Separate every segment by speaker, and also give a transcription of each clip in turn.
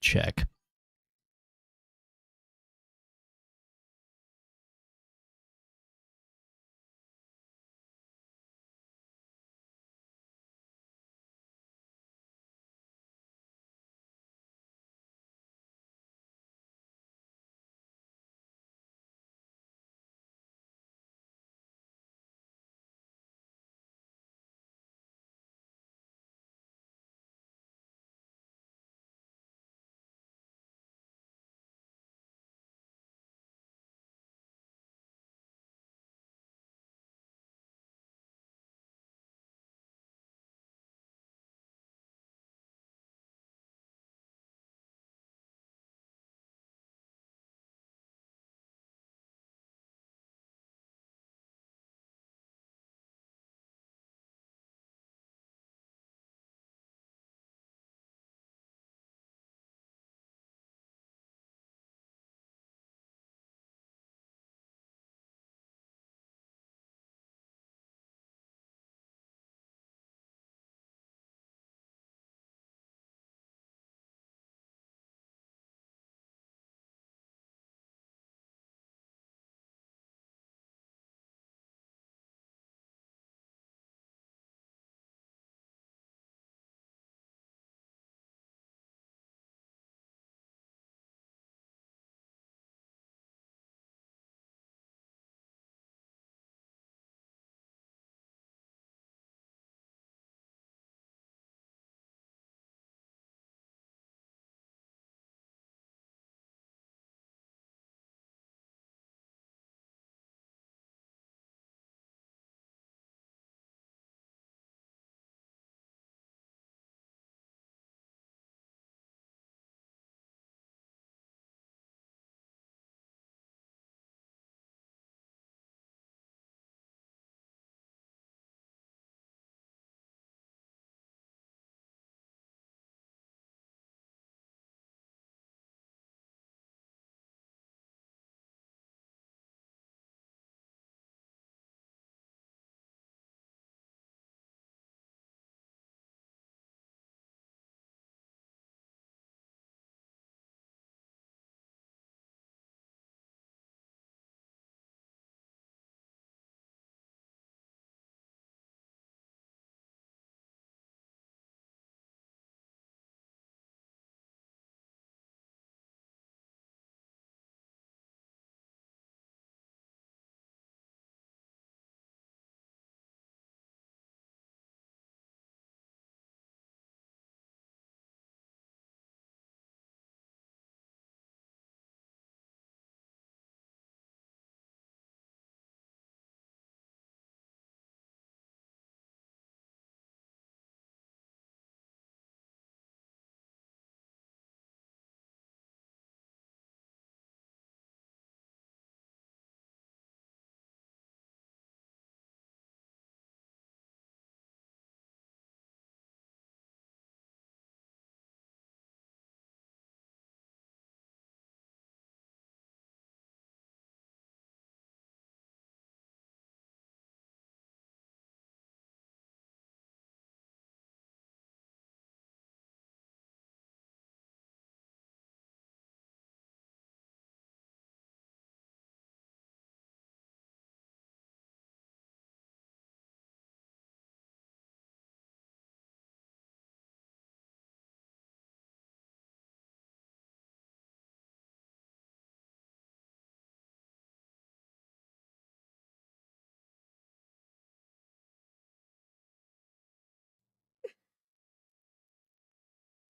Speaker 1: check.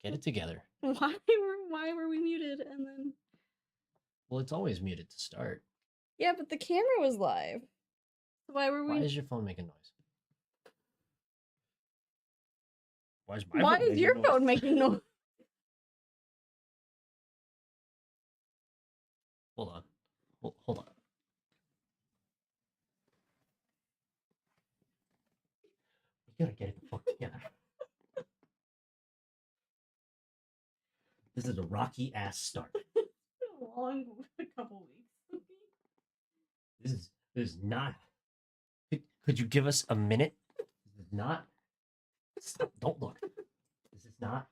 Speaker 1: Get it together.
Speaker 2: Why were we muted and then?
Speaker 1: Well, it's always muted to start.
Speaker 2: Yeah, but the camera was live. Why were we?
Speaker 1: Why is your phone making noise? Why is
Speaker 2: your phone making noise?
Speaker 1: Hold on. Hold on. We gotta get it the fuck together. This is a rocky ass start.
Speaker 2: It's been a long couple weeks.
Speaker 1: This is not. Could you give us a minute? This is not. Stop! Don't look. This is not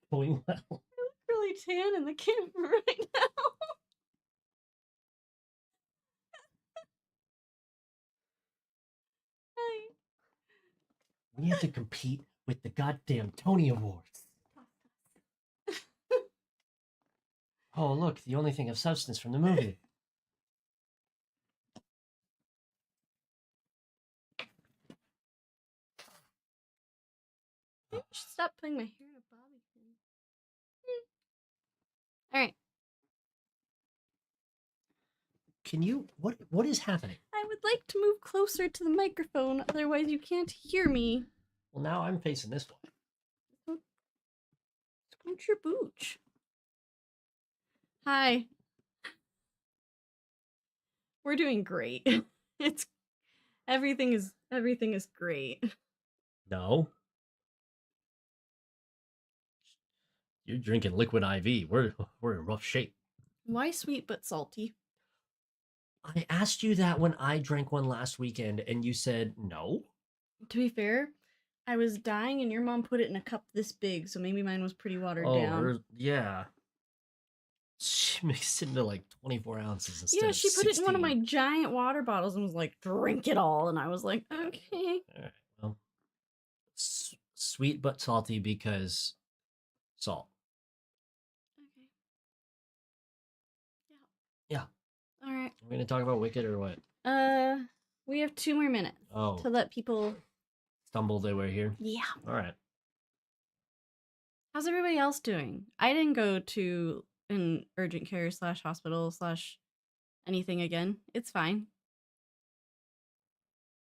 Speaker 1: going well.
Speaker 2: I look really tan in the camera right now. Hi.
Speaker 1: We have to compete with the goddamn Tony Awards. Oh, look, the only thing of substance from the movie.
Speaker 2: Maybe I should stop putting my hair in a bobby pin. All right.
Speaker 1: Can you, what is happening?
Speaker 2: I would like to move closer to the microphone, otherwise you can't hear me.
Speaker 1: Well, now I'm facing this way.
Speaker 2: Scooch your booch. Hi. We're doing great. Everything is great.
Speaker 1: No. You're drinking liquid IV. We're in rough shape.
Speaker 2: Why sweet but salty?
Speaker 1: I asked you that when I drank one last weekend, and you said no.
Speaker 2: To be fair, I was dying and your mom put it in a cup this big, so maybe mine was pretty watered down.
Speaker 1: Yeah. She mixed it into like 24 ounces instead
Speaker 2: Yeah,
Speaker 1: of
Speaker 2: she put it in one of
Speaker 1: 16.
Speaker 2: my giant water bottles and was like, drink it all. And I was like, okay.
Speaker 1: All right, well, sweet but salty because salt.
Speaker 2: Okay.
Speaker 1: Yeah.
Speaker 2: All right.
Speaker 1: We're going to talk about Wicked or what?
Speaker 2: We have 2 more minutes to let people
Speaker 1: stumble they were here.
Speaker 2: Yeah.
Speaker 1: All right.
Speaker 2: How's everybody else doing? I didn't go to an urgent care / hospital / anything again. It's fine.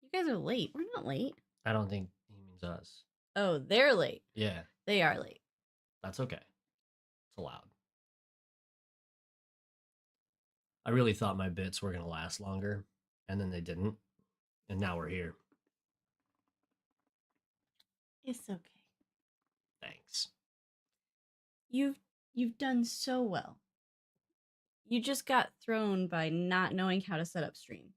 Speaker 2: You guys are late. We're not late.
Speaker 1: I don't think he means us.
Speaker 2: Oh, they're late.
Speaker 1: Yeah.
Speaker 2: They are late.
Speaker 1: That's okay. It's allowed. I really thought my bits were going to last longer, and then they didn't. And now we're here.
Speaker 2: It's okay.
Speaker 1: Thanks.
Speaker 2: You've done so well. You just got thrown by not knowing how to set up stream.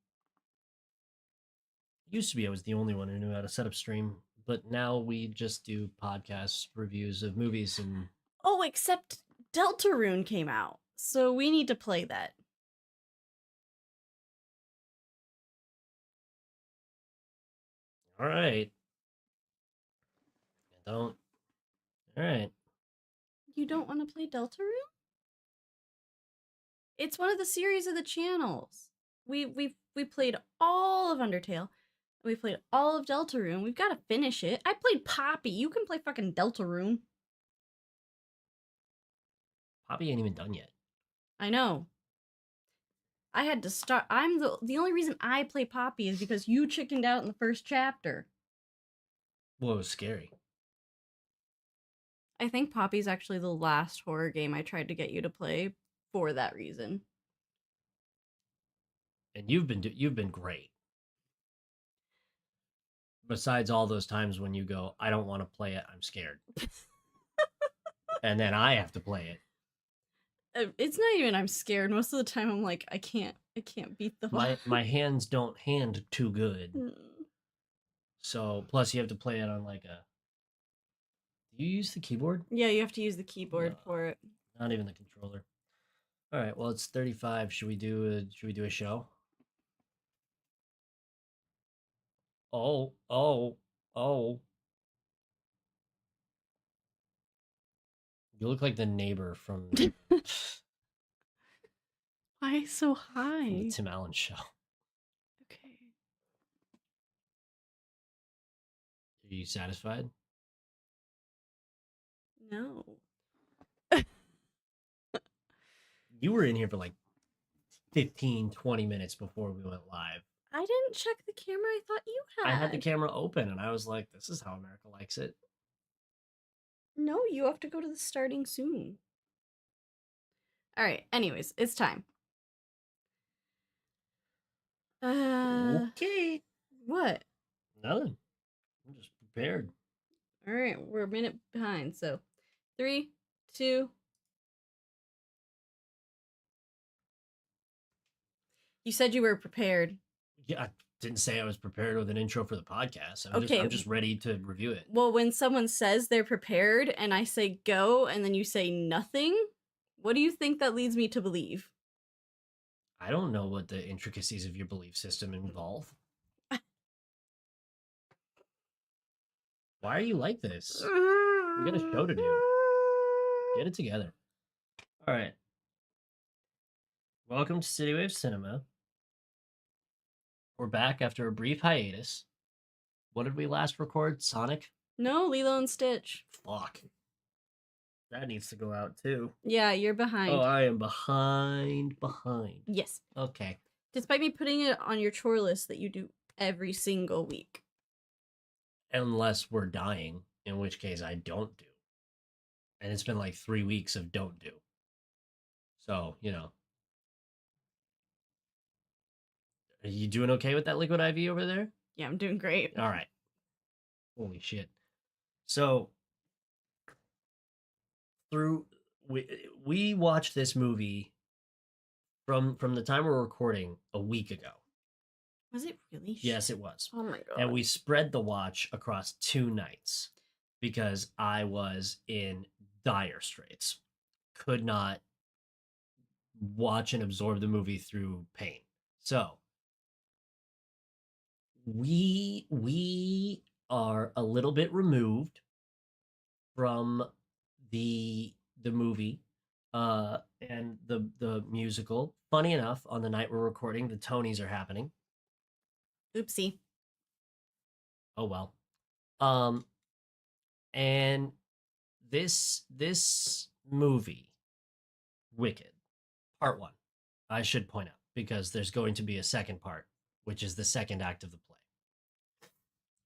Speaker 1: Used to be I was the only one who knew how to set up stream, but now we just do podcast reviews of movies and...
Speaker 2: Oh, except Deltarune came out, so we need to play that.
Speaker 1: All right. Don't... All right.
Speaker 2: You don't want to play Deltarune? It's one of the series of the channels. We played all of Undertale. We played all of Deltarune. We've got to finish it. I played Poppy. You can play fucking Deltarune.
Speaker 1: Poppy ain't even done yet.
Speaker 2: I know. I had to start. I'm the only reason I play Poppy is because you chickened out in the first chapter.
Speaker 1: Well, it was scary.
Speaker 2: I think Poppy's actually the last horror game I tried to get you to play for that reason.
Speaker 1: And you've been great. Besides all those times when you go, I don't want to play it, I'm scared. And then I have to play it.
Speaker 2: It's not even I'm scared. Most of the time I'm like, I can't beat the
Speaker 1: my hands don't hand too good. So plus you have to play it on like a... Do you use the keyboard?
Speaker 2: Yeah, you have to use the keyboard for it.
Speaker 1: Not even the controller. All right, well it's 35. Should we do a show? Oh. You look like the neighbor from
Speaker 2: Why so
Speaker 1: from
Speaker 2: high?
Speaker 1: the Tim Allen show.
Speaker 2: Okay.
Speaker 1: Are you satisfied?
Speaker 2: No.
Speaker 1: You were in here for like 15, 20 minutes before we went live.
Speaker 2: I didn't check the camera. I thought you had.
Speaker 1: I had the camera open and I was like, this is how America likes it.
Speaker 2: No, you have to go to the starting soon. All right. Anyways, it's time.
Speaker 1: Okay.
Speaker 2: What?
Speaker 1: Nothing. I'm just prepared.
Speaker 2: All right, we're a minute behind. So, 3, 2. You said you were prepared.
Speaker 1: Yeah, I didn't say I was prepared with an intro for the podcast. I'm just ready to review it.
Speaker 2: Well, when someone says they're prepared and I say go and then you say nothing, What do you think that leads me to believe?
Speaker 1: I don't know what the intricacies of your belief system involve. Why are you like this? We got a show to do. Get it together. All right. Welcome to CityWavesCinema. We're back after a brief hiatus. What did we last record? Sonic?
Speaker 2: No, Lilo and Stitch.
Speaker 1: Fuck. That needs to go out too.
Speaker 2: Yeah, you're behind.
Speaker 1: Oh, I am behind.
Speaker 2: Yes.
Speaker 1: Okay.
Speaker 2: Despite me putting it on your chore list that you do every single week.
Speaker 1: Unless we're dying, in which case I don't do. And it's been like 3 weeks of don't do. So, you know. Are you doing okay with that liquid IV over there?
Speaker 2: Yeah, I'm doing great.
Speaker 1: All right. Holy shit. So, we watched this movie from the time we're recording a week ago.
Speaker 2: Was it really?
Speaker 1: Yes, it was.
Speaker 2: Oh my god.
Speaker 1: And we spread the watch across 2 nights because I was in dire straits. Could not watch and absorb the movie through pain. So we are a little bit removed from the movie and the musical. Funny enough, on the night we're recording, the Tonys are happening.
Speaker 2: Oopsie.
Speaker 1: Oh well. And this movie, Wicked, part 1, I should point out, because there's going to be a second part, which is the second act of the play,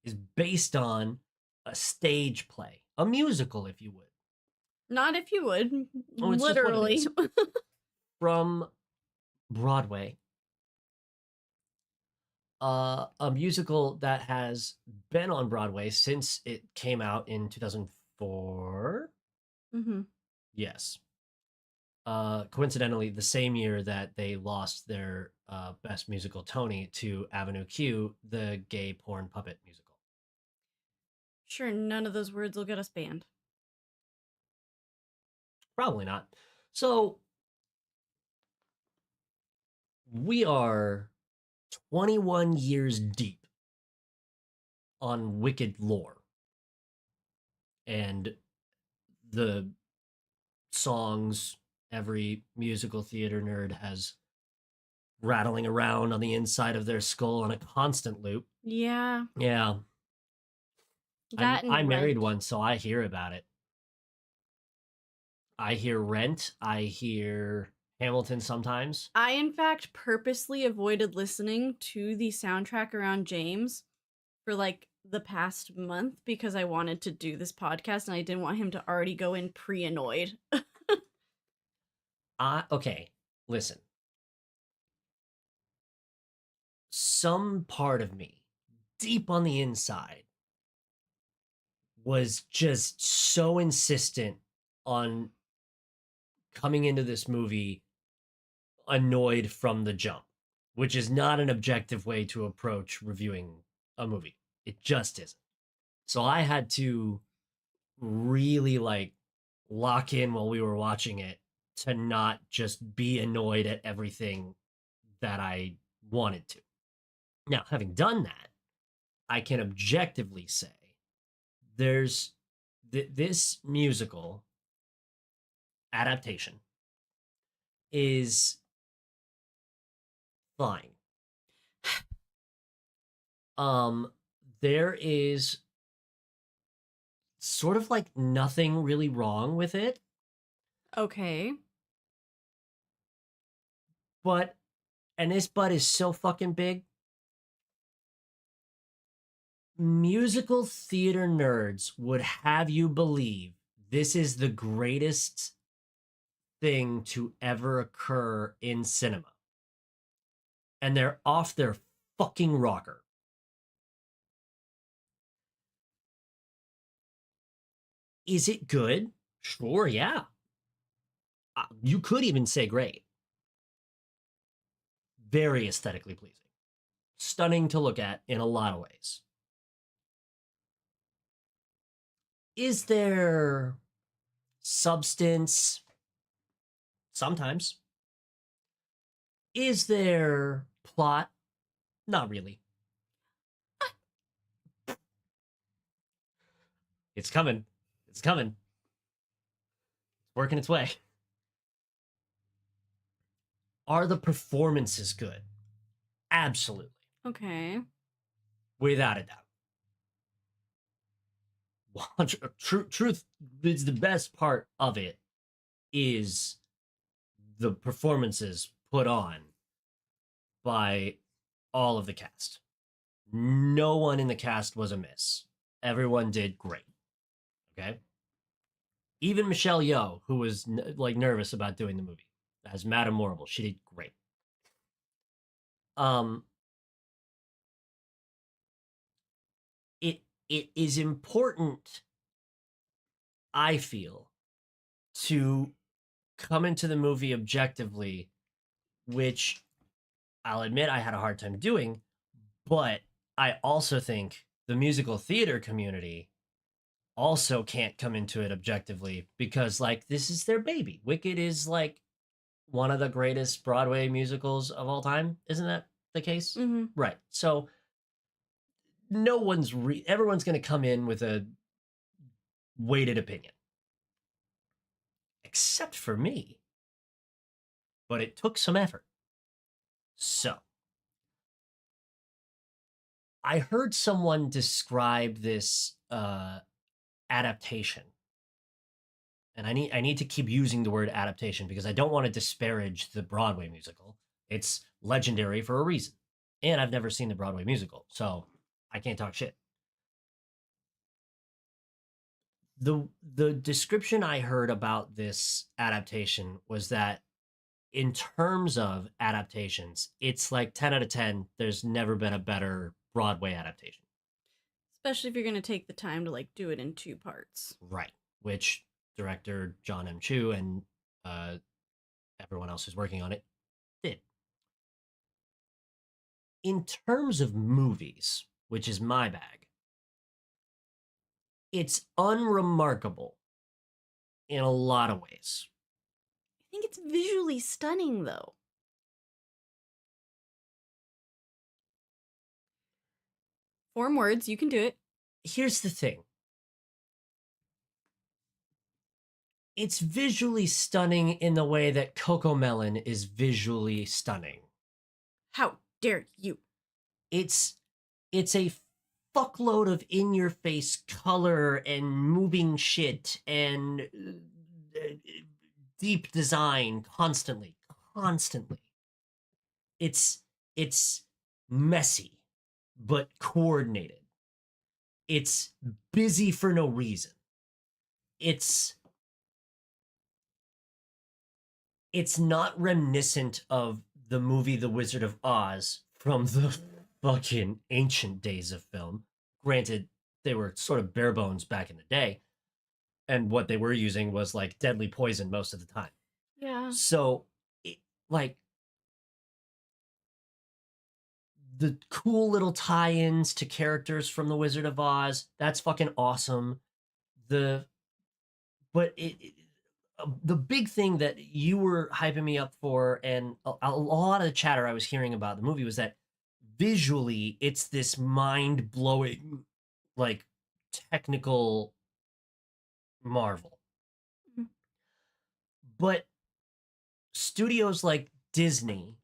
Speaker 1: is based on a stage play, a musical, if you would.
Speaker 2: Not if you would.
Speaker 1: Oh, it's
Speaker 2: literally.
Speaker 1: From Broadway. A musical that has been on Broadway since it came out in 2004.
Speaker 2: Mm-hmm.
Speaker 1: Yes. Coincidentally, the same year that they lost their Best Musical Tony to Avenue Q, the gay porn puppet musical.
Speaker 2: Sure, none of those words will get us banned.
Speaker 1: Probably not. So, we are 21 years deep on Wicked lore. And the songs every musical theater nerd has rattling around on the inside of their skull on a constant loop.
Speaker 2: Yeah.
Speaker 1: Yeah. I married one, so I hear about it. I hear Rent. I hear Hamilton sometimes.
Speaker 2: I, in fact, purposely avoided listening to the soundtrack around James for like the past month because I wanted to do this podcast and I didn't want him to already go in pre-annoyed.
Speaker 1: Okay, listen. Some part of me, deep on the inside, was just so insistent on coming into this movie annoyed from the jump, which is not an objective way to approach reviewing a movie. It just isn't. So I had to really like lock in while we were watching it to not just be annoyed at everything that I wanted to. Now, having done that, I can objectively say there's this musical adaptation is fine. There is sort of like nothing really wrong with it.
Speaker 2: Okay.
Speaker 1: And this but is so fucking big. Musical theater nerds would have you believe this is the greatest thing to ever occur in cinema. And they're off their fucking rocker. Is it good? Sure, yeah. You could even say great. Very aesthetically pleasing. Stunning to look at in a lot of ways. Is there substance? Sometimes. Is there plot? Not really. It's coming. It's coming. It's working its way. Are the performances good? Absolutely.
Speaker 2: Okay.
Speaker 1: Without a doubt. Truth is the best part of it is the performances put on by all of the cast. No one in the cast was amiss. Everyone did great. Okay. Even Michelle Yeoh, who was like nervous about doing the movie as Madame Morrible, she did great. Um, it is important, I feel, to come into the movie objectively, which I'll admit I had a hard time doing, but I also think the musical theater community also can't come into it objectively because like this is their baby. Wicked is like one of the greatest Broadway musicals of all time. Isn't that the case?
Speaker 2: Mm-hmm.
Speaker 1: Right. So everyone's going to come in with a weighted opinion except for me. But it took some effort. So, I heard someone describe this adaptation, and I need to keep using the word adaptation because I don't want to disparage the Broadway musical. It's legendary for a reason, and I've never seen the Broadway musical, so I can't talk shit. The description I heard about this adaptation was that in terms of adaptations, it's like 10 out of 10. There's never been a better Broadway adaptation.
Speaker 2: Especially if you're going to take the time to like do it in 2 parts.
Speaker 1: Right. Which director John M. Chu and uh, everyone else who's working on it did. In terms of movies, which is my bag, it's unremarkable in a lot of ways.
Speaker 2: I think it's visually stunning though. Form words, you can do it.
Speaker 1: Here's the thing. It's visually stunning in the way that Coco Melon is visually stunning.
Speaker 2: How dare you?
Speaker 1: It's a fuckload of in your face color and moving shit and deep design constantly. It's messy but coordinated. It's busy for no reason. It's it's not reminiscent of the movie The Wizard of Oz from the fucking ancient days of film. Granted, they were sort of bare bones back in the day, and what they were using was like deadly poison most of the time.
Speaker 2: Yeah.
Speaker 1: So, like the cool little tie-ins to characters from The Wizard of Oz, that's fucking awesome. The but the big thing that you were hyping me up for, and a lot of the chatter I was hearing about the movie was that visually it's this mind blowing, like technical marvel.
Speaker 2: Mhm.
Speaker 1: But studios like Disney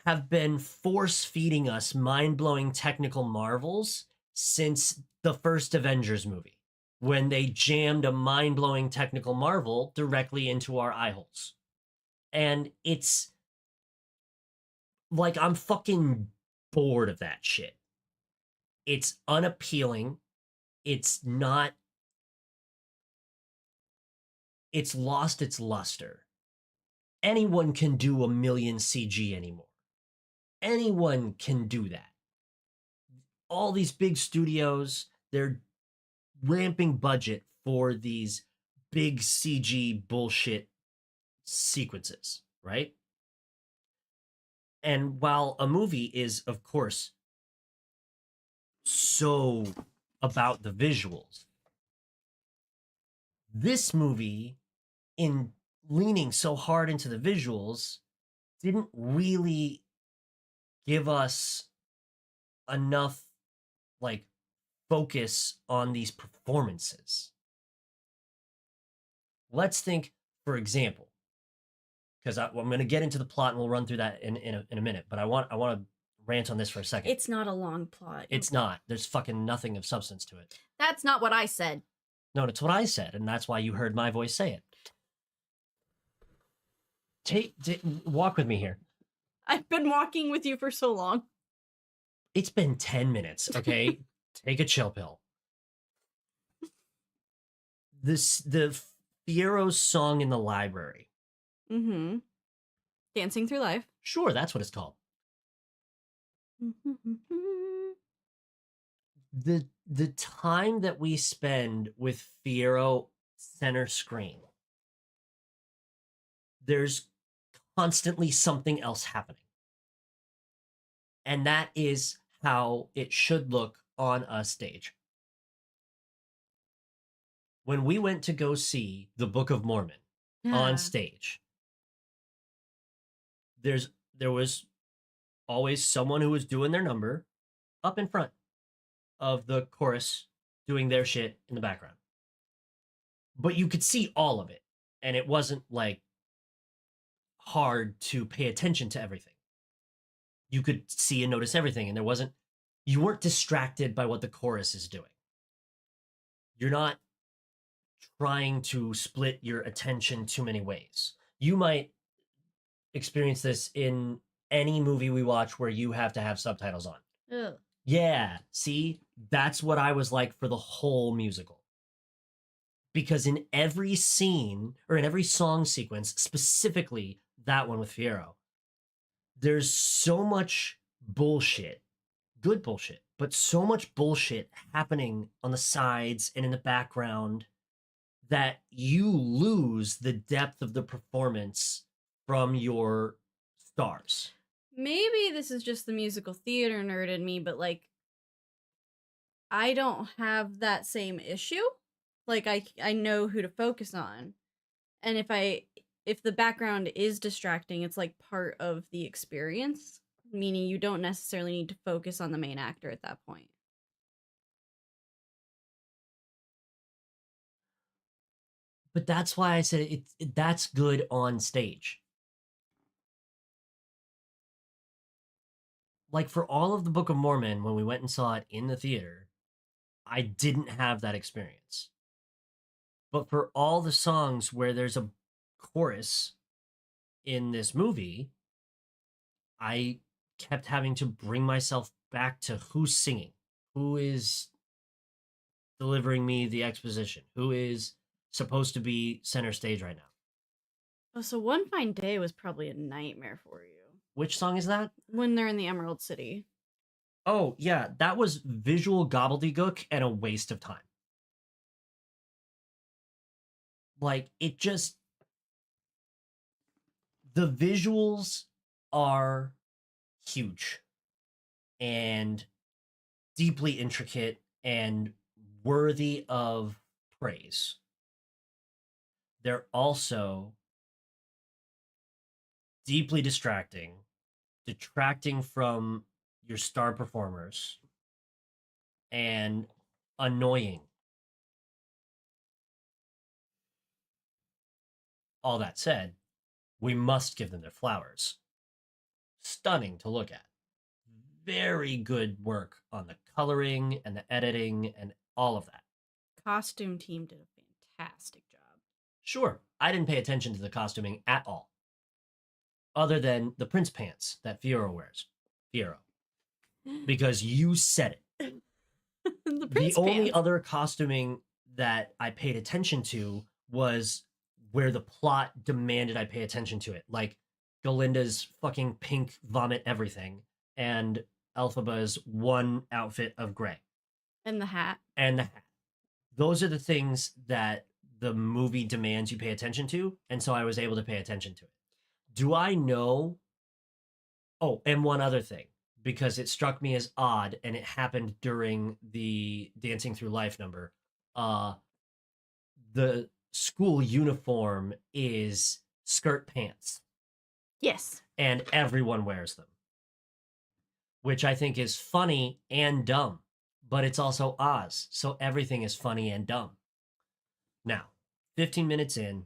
Speaker 1: have been force feeding us mind blowing technical marvels since the first Avengers movie, when they jammed a mind blowing technical marvel directly into our eye holes. And it's like, I'm fucking bored of that shit. It's unappealing. It's not, it's lost its luster. Anyone can do a million CG anymore. Anyone can do that. All these big studios, they're ramping budget for these big CG bullshit sequences, right? And while a movie is, of course, so about the visuals, this movie, in leaning so hard into the visuals didn't really give us enough like focus on these performances. Let's think, for example, because I'm going to get into the plot and we'll run through that in a minute. But I want to rant on this for a second.
Speaker 2: It's not a long plot.
Speaker 1: It's not. There's fucking nothing of substance to it.
Speaker 2: That's not what I said.
Speaker 1: No, it's what I said, and that's why you heard my voice say it. Walk with me here.
Speaker 2: I've been walking with you for so long.
Speaker 1: It's been 10 minutes, okay? Take a chill pill. The Fiero's song in the library.
Speaker 2: Mm-hmm. Dancing Through Life.
Speaker 1: Sure, that's what it's called. The time that we spend with Fiero center screen, there's constantly something else happening. And that is how it should look on a stage. When we went to go see the Book of Mormon on stage, there was always someone who was doing their number up in front of the chorus doing their shit in the background. But you could see all of it, and it wasn't like hard to pay attention to everything. You could see and notice everything, and you weren't distracted by what the chorus is doing. You're not trying to split your attention too many ways. You might experience this in any movie we watch where you have to have subtitles on.
Speaker 2: Ugh.
Speaker 1: Yeah, see, that's what I was like for the whole musical. Because in every scene, or in every song sequence, specifically that one with Fiero, there's so much bullshit, good bullshit, but so much bullshit happening on the sides and in the background that you lose the depth of the performance from your stars.
Speaker 2: Maybe this is just the musical theater nerd in me, but like, I don't have that same issue. Like, I know who to focus on. And if the background is distracting, it's like part of the experience, meaning you don't necessarily need to focus on the main actor at that point.
Speaker 1: But that's why I said that's good on stage. Like for all of the Book of Mormon, when we went and saw it in the theater, I didn't have that experience. But for all the songs where there's a chorus in this movie, I kept having to bring myself back to who's singing, who is delivering me the exposition, who is supposed to be center stage right now.
Speaker 2: Oh, so One Fine Day was probably a nightmare for you.
Speaker 1: Which song is that?
Speaker 2: When they're in the Emerald City.
Speaker 1: Oh, yeah, that was visual gobbledygook and a waste of time. Like, it just... The visuals are huge and deeply intricate and worthy of praise. They're also deeply distracting, detracting from your star performers, and annoying. All that said, we must give them their flowers. Stunning to look at. Very good work on the coloring and the editing and all of that.
Speaker 2: Costume team did a fantastic job.
Speaker 1: Sure, I didn't pay attention to the costuming at all. Other than the Prince pants that Fiero wears. Fiero. Because you said it.
Speaker 2: the
Speaker 1: only other costuming that I paid attention to was where the plot demanded I pay attention to it. Like Galinda's fucking pink vomit everything and Elphaba's one outfit of gray.
Speaker 2: And the hat.
Speaker 1: Those are the things that the movie demands you pay attention to, and so I was able to pay attention to it. Do I know? Oh, and one other thing, because it struck me as odd, and it happened during the Dancing Through Life number. The school uniform is skirt pants,
Speaker 2: Yes.
Speaker 1: and everyone wears them, which I think is funny and dumb, but it's also Oz, so everything is funny and dumb. Now, 15 minutes in,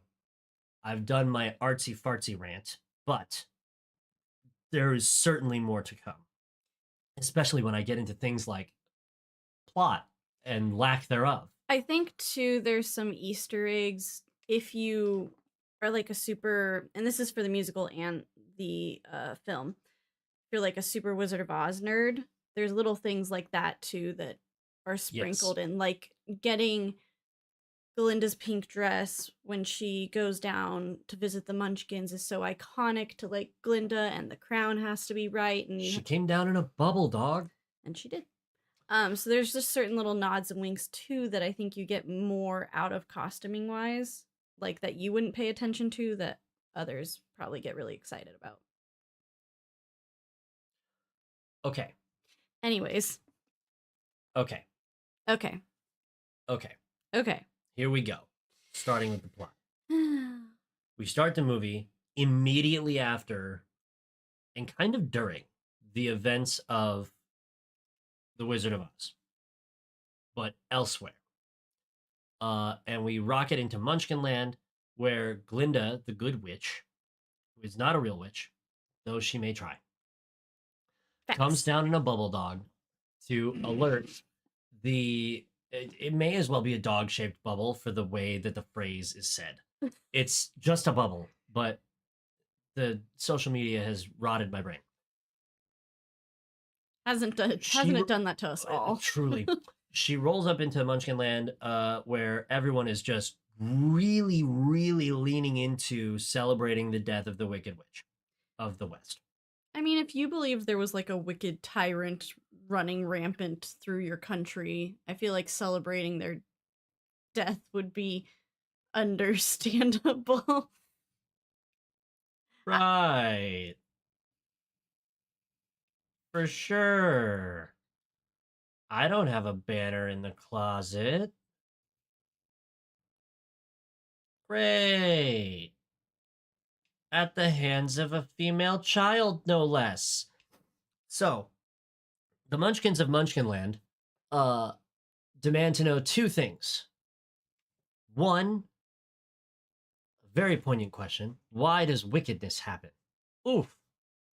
Speaker 1: I've done my artsy fartsy rant, but there is certainly more to come, especially when I get into things like plot and lack thereof.
Speaker 2: I think too there's some Easter eggs if you are like a super, and this is for the musical and the film. If you're like a super Wizard of Oz nerd, there's little things like that too that are sprinkled in, like getting Glinda's pink dress when she goes down to visit the Munchkins is so iconic to like Glinda, and the crown has to be right, and
Speaker 1: She came down in a bubble, dog.
Speaker 2: and she did. So there's just certain little nods and winks too that I think you get more out of costuming wise, like that you wouldn't pay attention to that others probably get really excited about.
Speaker 1: Okay.
Speaker 2: Anyways.
Speaker 1: Okay.
Speaker 2: Okay.
Speaker 1: Okay.
Speaker 2: Okay.
Speaker 1: Here we go. Starting with the plot. We start the movie immediately after and kind of during the events of The Wizard of Oz, but elsewhere. And we rocket into Munchkin Land, where Glinda, the good witch, who is not a real witch, though she may try, comes down in a bubble dog to alert the... It may as well be a dog-shaped bubble for the way that the phrase is said. It's just a bubble, but the social media has rotted my brain.
Speaker 2: Hasn't it done that to us all?
Speaker 1: Truly. She rolls up into Munchkin Land, where everyone is just really, really leaning into celebrating the death of the Wicked Witch of the West.
Speaker 2: I mean, if you believe there was like a wicked tyrant running rampant through your country, I feel like celebrating their death would be understandable.
Speaker 1: Right. For sure. I don't have a banner in the closet. Great. At the hands of a female child, no less. So, the Munchkins of Munchkinland demand to know two things. One, a very poignant question. Why does wickedness happen? Oof.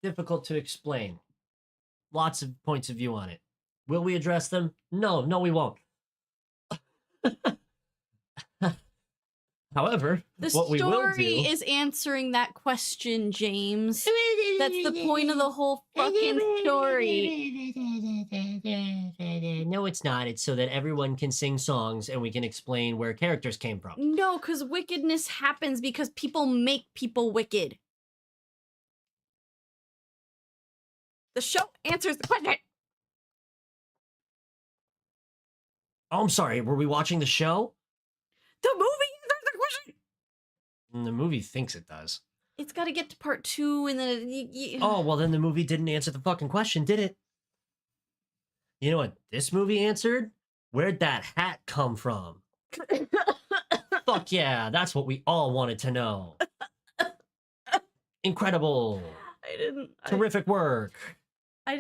Speaker 1: Difficult to explain. Lots of points of view on it. Will we address them? No, we won't. However, what we will do...
Speaker 2: The story is answering that question, James. That's the point of the whole fucking story.
Speaker 1: No, it's not. It's so that everyone can sing songs and we can explain where characters came from.
Speaker 2: No, because wickedness happens because people make people wicked. The show answers the question.
Speaker 1: Oh, I'm sorry. Were we watching the show?
Speaker 2: The movie answers the question.
Speaker 1: The movie thinks it does.
Speaker 2: It's got to get to part 2 and then...
Speaker 1: Oh, well, then the movie didn't answer the fucking question, did it? You know what this movie answered? Where'd that hat come from? Fuck yeah, that's what we all wanted to know. Incredible. Terrific work.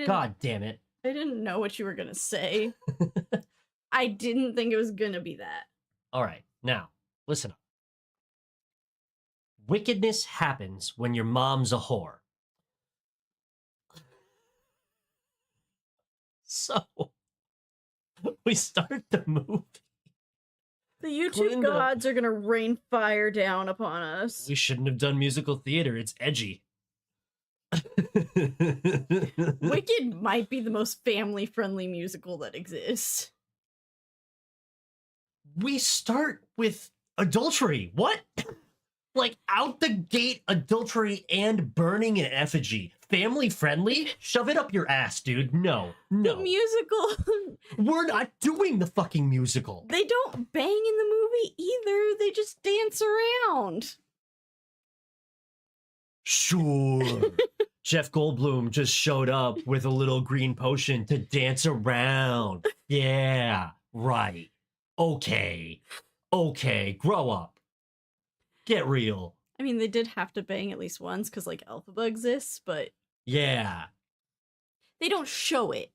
Speaker 1: God damn it.
Speaker 2: I didn't know what you were going to say. I didn't think it was going to be that.
Speaker 1: All right, now, listen up. Wickedness happens when your mom's a whore. So, we start the movie.
Speaker 2: The YouTube gods are going to rain fire down upon us.
Speaker 1: We shouldn't have done musical theater. It's edgy.
Speaker 2: Wicked might be the most family-friendly musical that exists.
Speaker 1: We start with adultery. What? Like, out the gate, adultery and burning an effigy. Family-friendly? Shove it up your ass, dude. No.
Speaker 2: The musical...
Speaker 1: We're not doing the fucking musical.
Speaker 2: They don't bang in the movie either. They just dance around.
Speaker 1: Sure. Jeff Goldblum just showed up with a little green potion to dance around. Yeah, right. Okay, grow up. Get real.
Speaker 2: I mean, they did have to bang at least once because, like, Elphaba exists, but
Speaker 1: Yeah.
Speaker 2: they don't show it.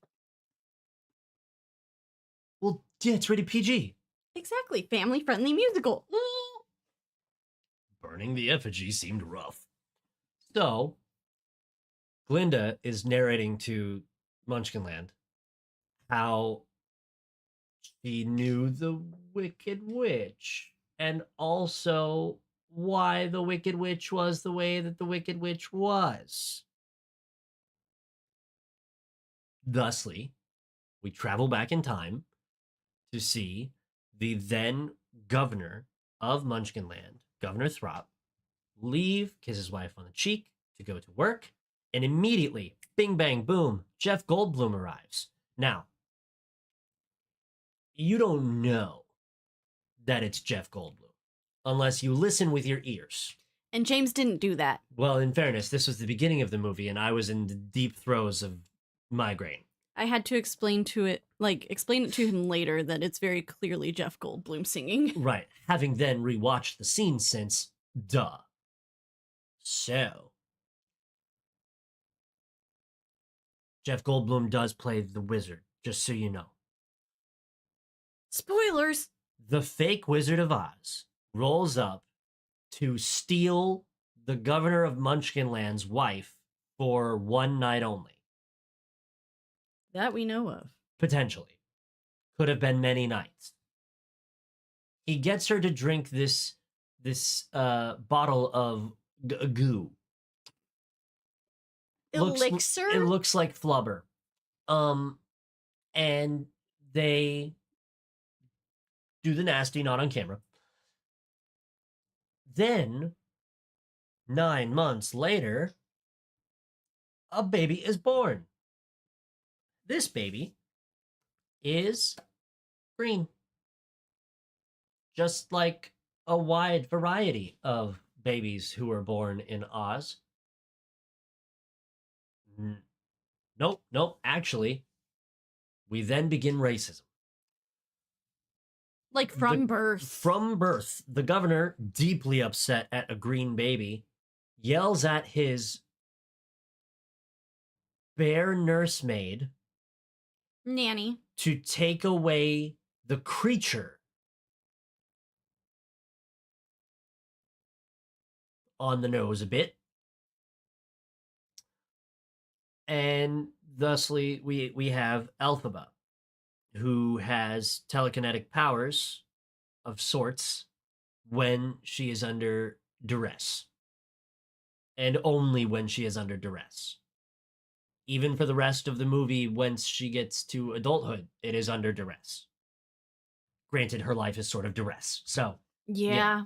Speaker 1: Well, yeah, it's rated PG.
Speaker 2: Exactly. Family-friendly musical.
Speaker 1: Burning the effigy seemed rough. So, Glinda is narrating to Munchkinland how she knew the Wicked Witch, and also why the Wicked Witch was the way that the Wicked Witch was. Thusly, we travel back in time to see the then governor of Munchkinland, Governor Throp, leave, kiss his wife on the cheek to go to work, and immediately, bing bang boom, Jeff Goldblum arrives. Now, you don't know that it's Jeff Goldblum unless you listen with your ears.
Speaker 2: And James didn't do that.
Speaker 1: Well, in fairness, this was the beginning of the movie, and I was in the deep throes of migraine.
Speaker 2: I had to explain it to him later that it's very clearly Jeff Goldblum singing.
Speaker 1: Right. Having then rewatched the scene since, duh. So, Jeff Goldblum does play the wizard, just so you know.
Speaker 2: Spoilers!
Speaker 1: The fake Wizard of Oz rolls up to steal the governor of Munchkinland's wife for one night only.
Speaker 2: That we know of.
Speaker 1: Potentially. Could have been many nights. He gets her to drink this bottle of goo.
Speaker 2: Elixir?
Speaker 1: It looks like flubber. And they do the nasty, not on camera. Then, 9 months later, a baby is born. This baby is green. Just like a wide variety of babies who are born in Oz. Nope. Actually, we then begin racism.
Speaker 2: Like from birth.
Speaker 1: From birth, the governor, deeply upset at a green baby, yells at his bear nursemaid
Speaker 2: Nanny.
Speaker 1: to take away the creature on the nose a bit. And thusly, we have Elphaba, who has telekinetic powers of sorts when she is under duress. And only when she is under duress. Even for the rest of the movie, once she gets to adulthood, it is under duress. Granted, her life is sort of duress. So,
Speaker 2: Yeah.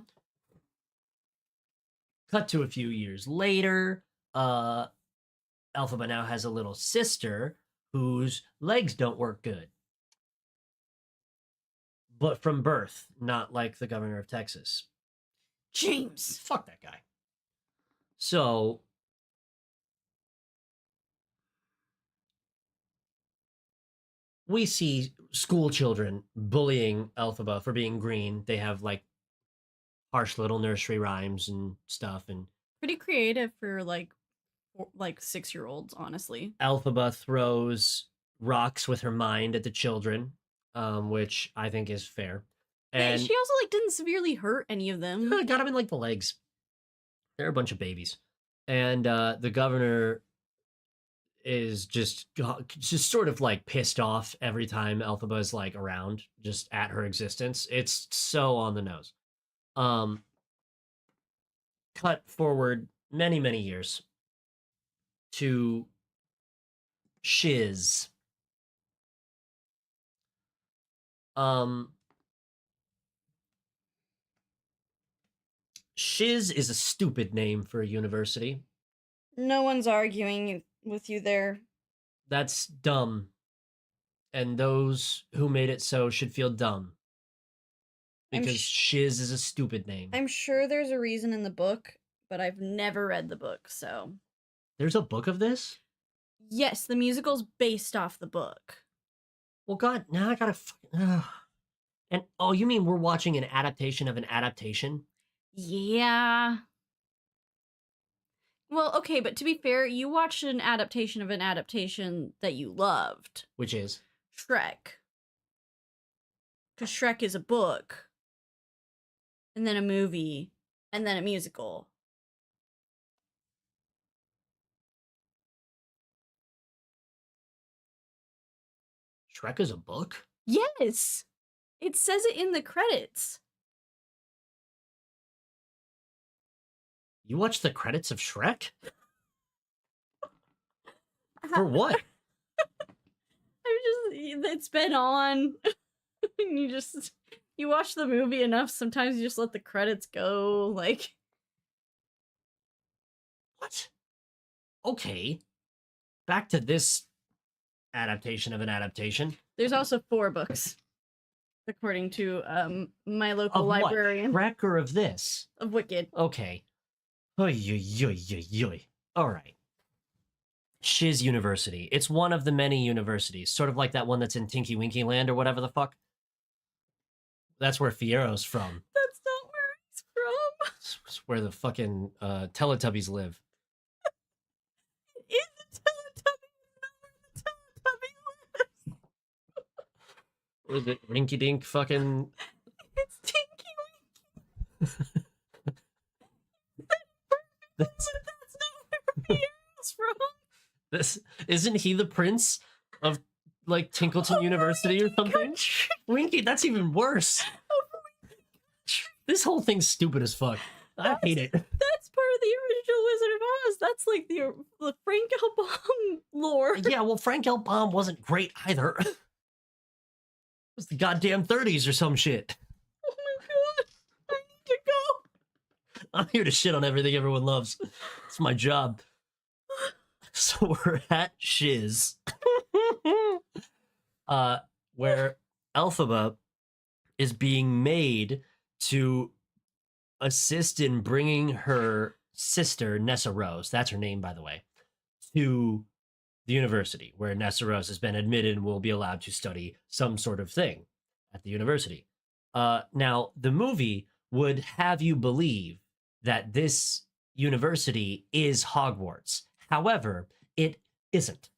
Speaker 1: Cut to a few years later, Elphaba now has a little sister whose legs don't work good. But from birth, not like the governor of Texas.
Speaker 2: James.
Speaker 1: Fuck that guy. So, we see school children bullying Elphaba for being green. They have like harsh little nursery rhymes and stuff, and
Speaker 2: Pretty creative for like 6-year-olds, honestly.
Speaker 1: Elphaba throws rocks with her mind at the children, which I think is fair. And
Speaker 2: she also like didn't severely hurt any of them.
Speaker 1: got them in like the legs. They're a bunch of babies, and the governor is just sort of like pissed off every time Elphaba is like around, just at her existence. It's so on the nose. Cut forward many years to Shiz. Shiz is a stupid name for a university.
Speaker 2: No one's arguing with you there.
Speaker 1: That's dumb. And those who made it so should feel dumb. Because Shiz is a stupid name.
Speaker 2: I'm sure there's a reason in the book, but I've never read the book, so.
Speaker 1: There's a book of this?
Speaker 2: Yes, the musical's based off the book.
Speaker 1: Well, God, now I gotta. And oh, you mean we're watching an adaptation of an adaptation?
Speaker 2: Yeah. Well, okay, but to be fair, you watched an adaptation of an adaptation that you loved.
Speaker 1: Which is
Speaker 2: Shrek. Because Shrek is a book, and then a movie, and then a musical.
Speaker 1: Shrek is a book?
Speaker 2: Yes! It says it in the credits.
Speaker 1: You watched the credits of Shrek? For what?
Speaker 2: It's been on. You watch the movie enough, sometimes you just let the credits go, like.
Speaker 1: What? Okay. Back to this adaptation of an adaptation.
Speaker 2: There's also 4 books, according to my local
Speaker 1: Of
Speaker 2: librarian.
Speaker 1: what? Shrek or of this?
Speaker 2: Of Wicked.
Speaker 1: Okay. Oy, oy, oy, oy, oy. All right. Shiz University. It's one of the many universities, sort of like that one that's in Tinky Winky Land or whatever the fuck. That's where Fiero's from.
Speaker 2: That's not where he's from.
Speaker 1: It's where the fucking Teletubbies live.
Speaker 2: It is a Teletubby, not where the Teletubby lives.
Speaker 1: What is it? Rinky Dink fucking.
Speaker 2: It's Tinky Winky.
Speaker 1: That's
Speaker 2: not where Fiero's from.
Speaker 1: This isn't he the prince of like Tinkleton University or something? Winky, that's even worse. This whole thing's stupid as fuck. I hate it.
Speaker 2: That's part of the original Wizard of Oz. That's like the Frank L. Baum lore.
Speaker 1: Yeah, well, Frank L. Baum wasn't great either. It was the goddamn 30s or some shit.
Speaker 2: Oh my god, I need to go.
Speaker 1: I'm here to shit on everything everyone loves. It's my job. So we're at Shiz, where Elphaba is being made to assist in bringing her sister, Nessa Rose, that's her name, by the way, to the university, where Nessa Rose has been admitted and will be allowed to study some sort of thing at the university. Now, the movie would have you believe that this university is Hogwarts. However, it isn't.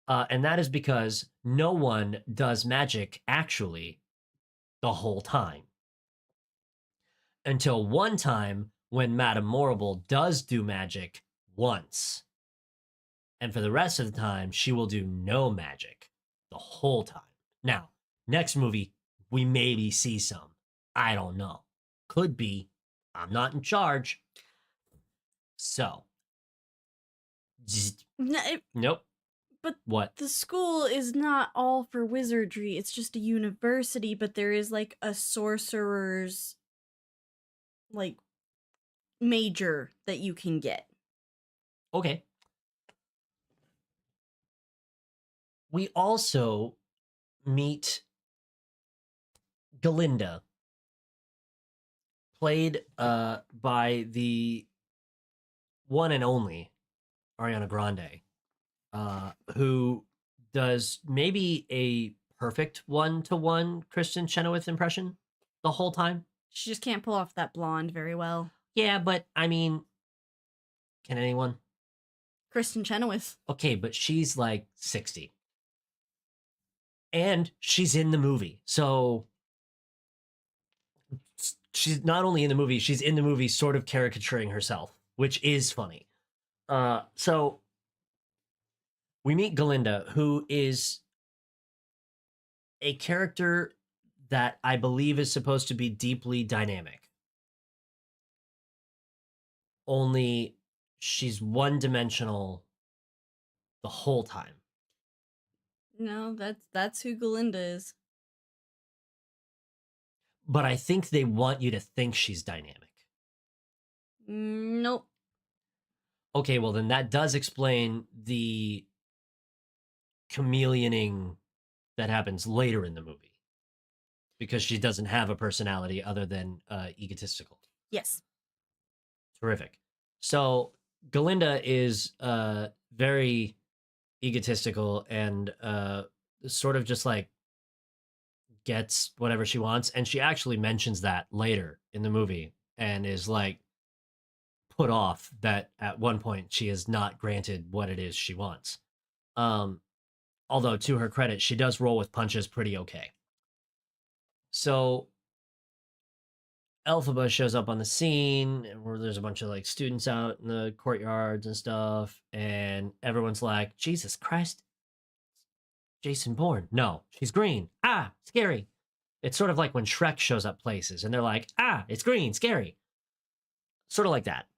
Speaker 1: And that is because no one does magic actually the whole time. Until one time when Madame Morrible does do magic once. And for the rest of the time, she will do no magic the whole time. Now, next movie, we maybe see some. I don't know. Could be. I'm not in charge. So. Nope.
Speaker 2: But
Speaker 1: what?
Speaker 2: The school is not all for wizardry. It's just a university, but there is like a sorcerer's like major that you can get.
Speaker 1: Okay. We also meet Galinda, played by the one and only Ariana Grande, who does maybe a perfect one-to-one Kristen Chenoweth impression the whole time.
Speaker 2: She just can't pull off that blonde very well.
Speaker 1: Yeah, but I mean, can anyone?
Speaker 2: Kristen Chenoweth.
Speaker 1: Okay, but she's like 60. And she's in the movie. So she's not only in the movie, she's in the movie sort of caricaturing herself, which is funny. So we meet Galinda, who is a character that I believe is supposed to be deeply dynamic. Only she's one-dimensional the whole time.
Speaker 2: No, that's who Galinda is.
Speaker 1: But I think they want you to think she's dynamic.
Speaker 2: Nope.
Speaker 1: Okay, well then that does explain the chameleoning that happens later in the movie. Because she doesn't have a personality other than egotistical.
Speaker 2: Yes.
Speaker 1: Terrific. So Galinda is very egotistical and sort of just like gets whatever she wants. And she actually mentions that later in the movie and is like put off that at one point she is not granted what it is she wants. Um, Although to her credit, she does roll with punches pretty okay. So Elphaba shows up on the scene where there's a bunch of like students out in the courtyards and stuff, and everyone's like, Jesus Christ, Jason Bourne. No, she's green. Ah, scary. It's sort of like when Shrek shows up places and they're like, ah, it's green, scary. Sort of like that.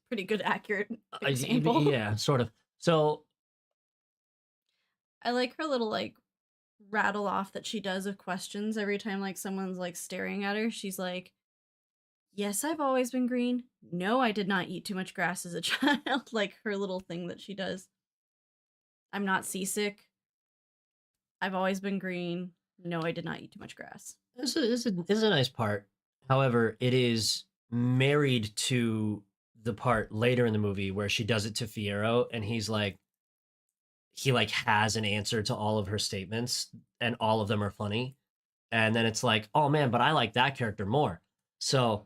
Speaker 2: Pretty good, accurate example.
Speaker 1: Yeah, sort of. So
Speaker 2: I like her little like rattle off that she does of questions every time like someone's like staring at her. She's like, yes, I've always been green. No, I did not eat too much grass as a child. Like her little thing that she does. I'm not seasick. I've always been green. No, I did not eat too much grass.
Speaker 1: this is a nice part. However, it is married to the part later in the movie where she does it to Fierro, and he like has an answer to all of her statements, and all of them are funny. And then it's like, oh man, but I like that character more. So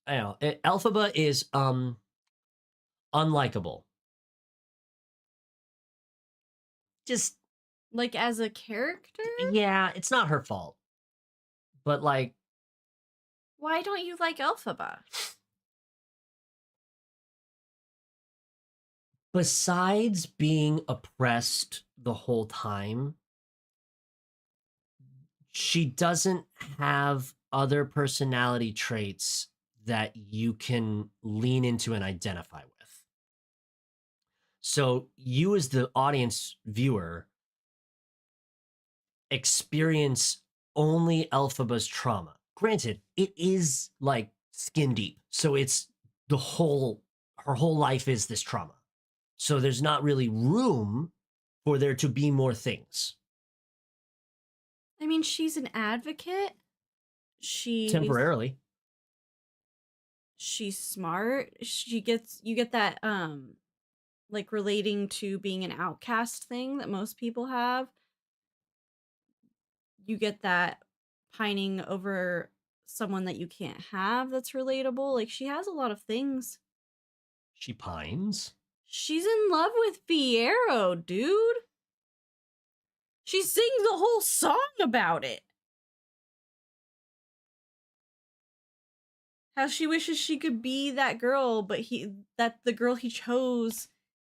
Speaker 1: I know Elphaba is unlikable. Just
Speaker 2: Like as a character?
Speaker 1: yeah, it's not her fault. But like,
Speaker 2: Why don't you like Elphaba?
Speaker 1: besides being oppressed the whole time, she doesn't have other personality traits that you can lean into and identify with. So you as the audience viewer experience only Elphaba's trauma. Granted, it is like skin deep. So it's her whole life is this trauma. So there's not really room for there to be more things.
Speaker 2: I mean, she's an advocate.
Speaker 1: Temporarily.
Speaker 2: She's smart. You get that like relating to being an outcast thing that most people have. You get that pining over someone that you can't have that's relatable. Like she has a lot of things.
Speaker 1: She pines.
Speaker 2: She's in love with Fierro, dude. She sings a whole song about it. How she wishes she could be that girl, but the girl he chose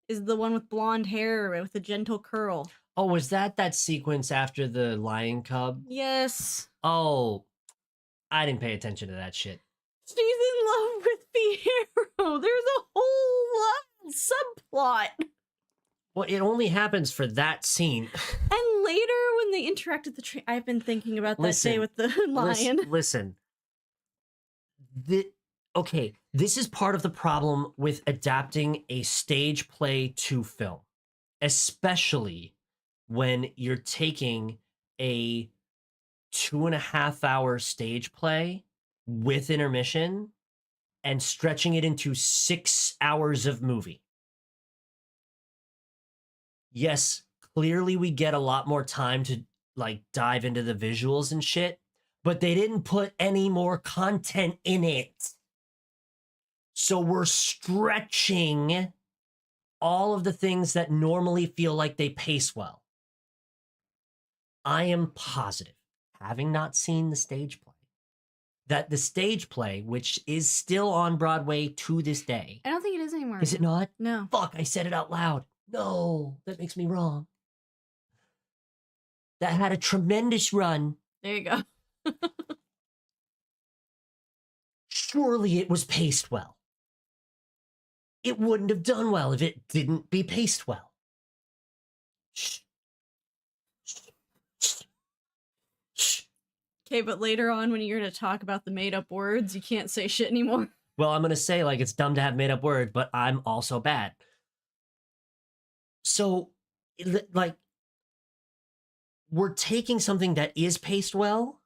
Speaker 2: is the one with blonde hair with a gentle curl.
Speaker 1: Oh, was that sequence after the lion cub?
Speaker 2: Yes.
Speaker 1: Oh, I didn't pay attention to that shit.
Speaker 2: She's in love with Fierro. There's a whole love subplot.
Speaker 1: Well, it only happens for that scene.
Speaker 2: And later when they interact at the train, I've been thinking about that day with the lion.
Speaker 1: Listen. Okay, this is part of the problem with adapting a stage play to film, especially when you're taking a 2.5 hour stage play with intermission and stretching it into 6 hours of movie. Yes, clearly we get a lot more time to like dive into the visuals and shit, but they didn't put any more content in it. So we're stretching all of the things that normally feel like they pace well. I am positive, having not seen the stage play, that the stage play, which is still on Broadway to this day.
Speaker 2: I don't think it is anymore.
Speaker 1: Is it not?
Speaker 2: No.
Speaker 1: Fuck, I said it out loud. No, that makes me wrong. That had a tremendous run.
Speaker 2: There you go.
Speaker 1: Surely it was paced well. It wouldn't have done well if it didn't be paced well. Shh.
Speaker 2: Okay, but later on when you're going to talk about the made up words, you can't say shit anymore.
Speaker 1: Well, I'm going to say like it's dumb to have made up words, but I'm also bad. So, like, we're taking something that is paced well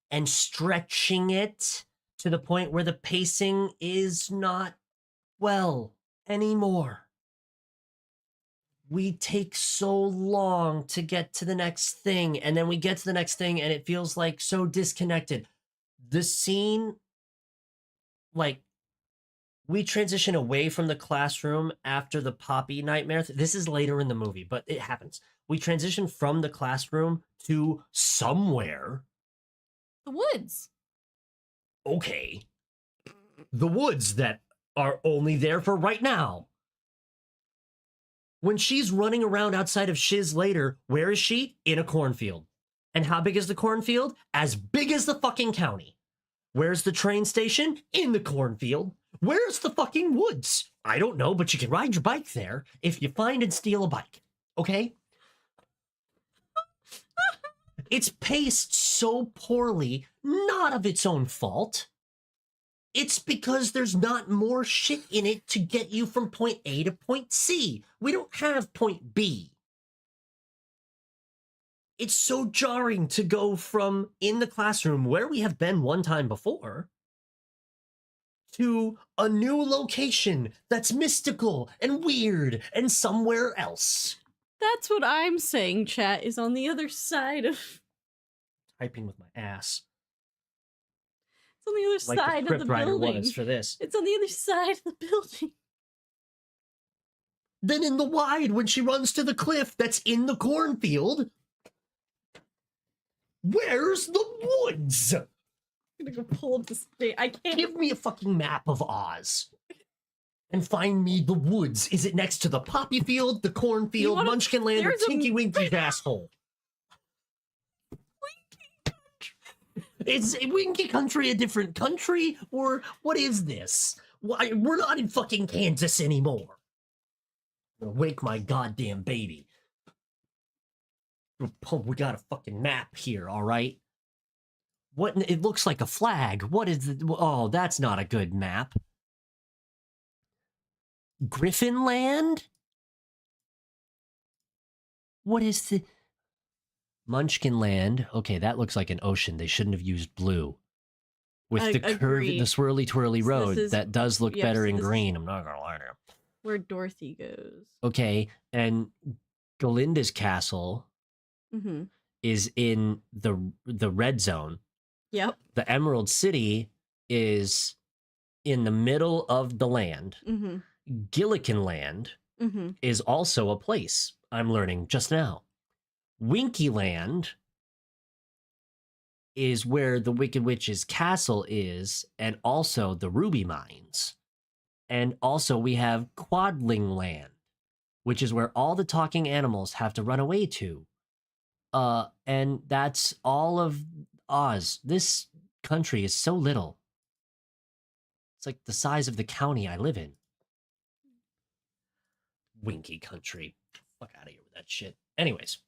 Speaker 1: and stretching it to the point where the pacing is not well anymore. We take so long to get to the next thing, and then we get to the next thing and it feels like so disconnected. The scene like we transition away from the classroom after the Poppy nightmare. This is later in the movie, but it happens. We transition from the classroom to somewhere.
Speaker 2: The woods.
Speaker 1: Okay. The woods that are only there for right now. When she's running around outside of Shiz later, where is she? In a cornfield. And how big is the cornfield? As big as the fucking county. Where's the train station? In the cornfield. Where's the fucking woods? I don't know, but you can ride your bike there if you find and steal a bike. Okay? It's paced so poorly, not of its own fault. It's because there's not more shit in it to get you from point A to point C. We don't have point B. It's so jarring to go from in the classroom, where we have been one time before, to a new location that's mystical and weird and somewhere else.
Speaker 2: That's what I'm saying, chat, is on the other side of...
Speaker 1: Typing with my ass.
Speaker 2: It's on the other
Speaker 1: Like
Speaker 2: side
Speaker 1: the
Speaker 2: of the
Speaker 1: scriptwriter
Speaker 2: building.
Speaker 1: was for this.
Speaker 2: It's on the other side of the building.
Speaker 1: Then in the wide, when she runs to the cliff that's in the cornfield, where's the woods?
Speaker 2: I'm gonna go pull up this thing. I can't.
Speaker 1: Give me a fucking map of Oz. And find me the woods. Is it next to the poppy field, the cornfield, Munchkin Land, or Tinky Winky's asshole? Is Winky Country a different country? Or what is this? Why, we're not in fucking Kansas anymore. Wake my goddamn baby. Oh, we got a fucking map here, all right? What? It looks like a flag. What is it? Oh, that's not a good map. Griffin Land? What is the... Munchkin Land? Okay, that looks like an ocean. They shouldn't have used blue. With the curve, the swirly twirly road, that does look better in green. I'm not gonna lie to you.
Speaker 2: Where Dorothy goes.
Speaker 1: Okay, and Galinda's castle is in the red zone.
Speaker 2: Yep.
Speaker 1: The Emerald City is in the middle of the land. Gillikin Land is also a place, I'm learning just now. Winky Land is where the Wicked Witch's castle is, and also the ruby mines. And also we have Quadling Land, which is where all the talking animals have to run away to. And that's all of Oz. This country is so little. It's like the size of the county I live in. Winky Country. Fuck out of here with that shit. Anyways.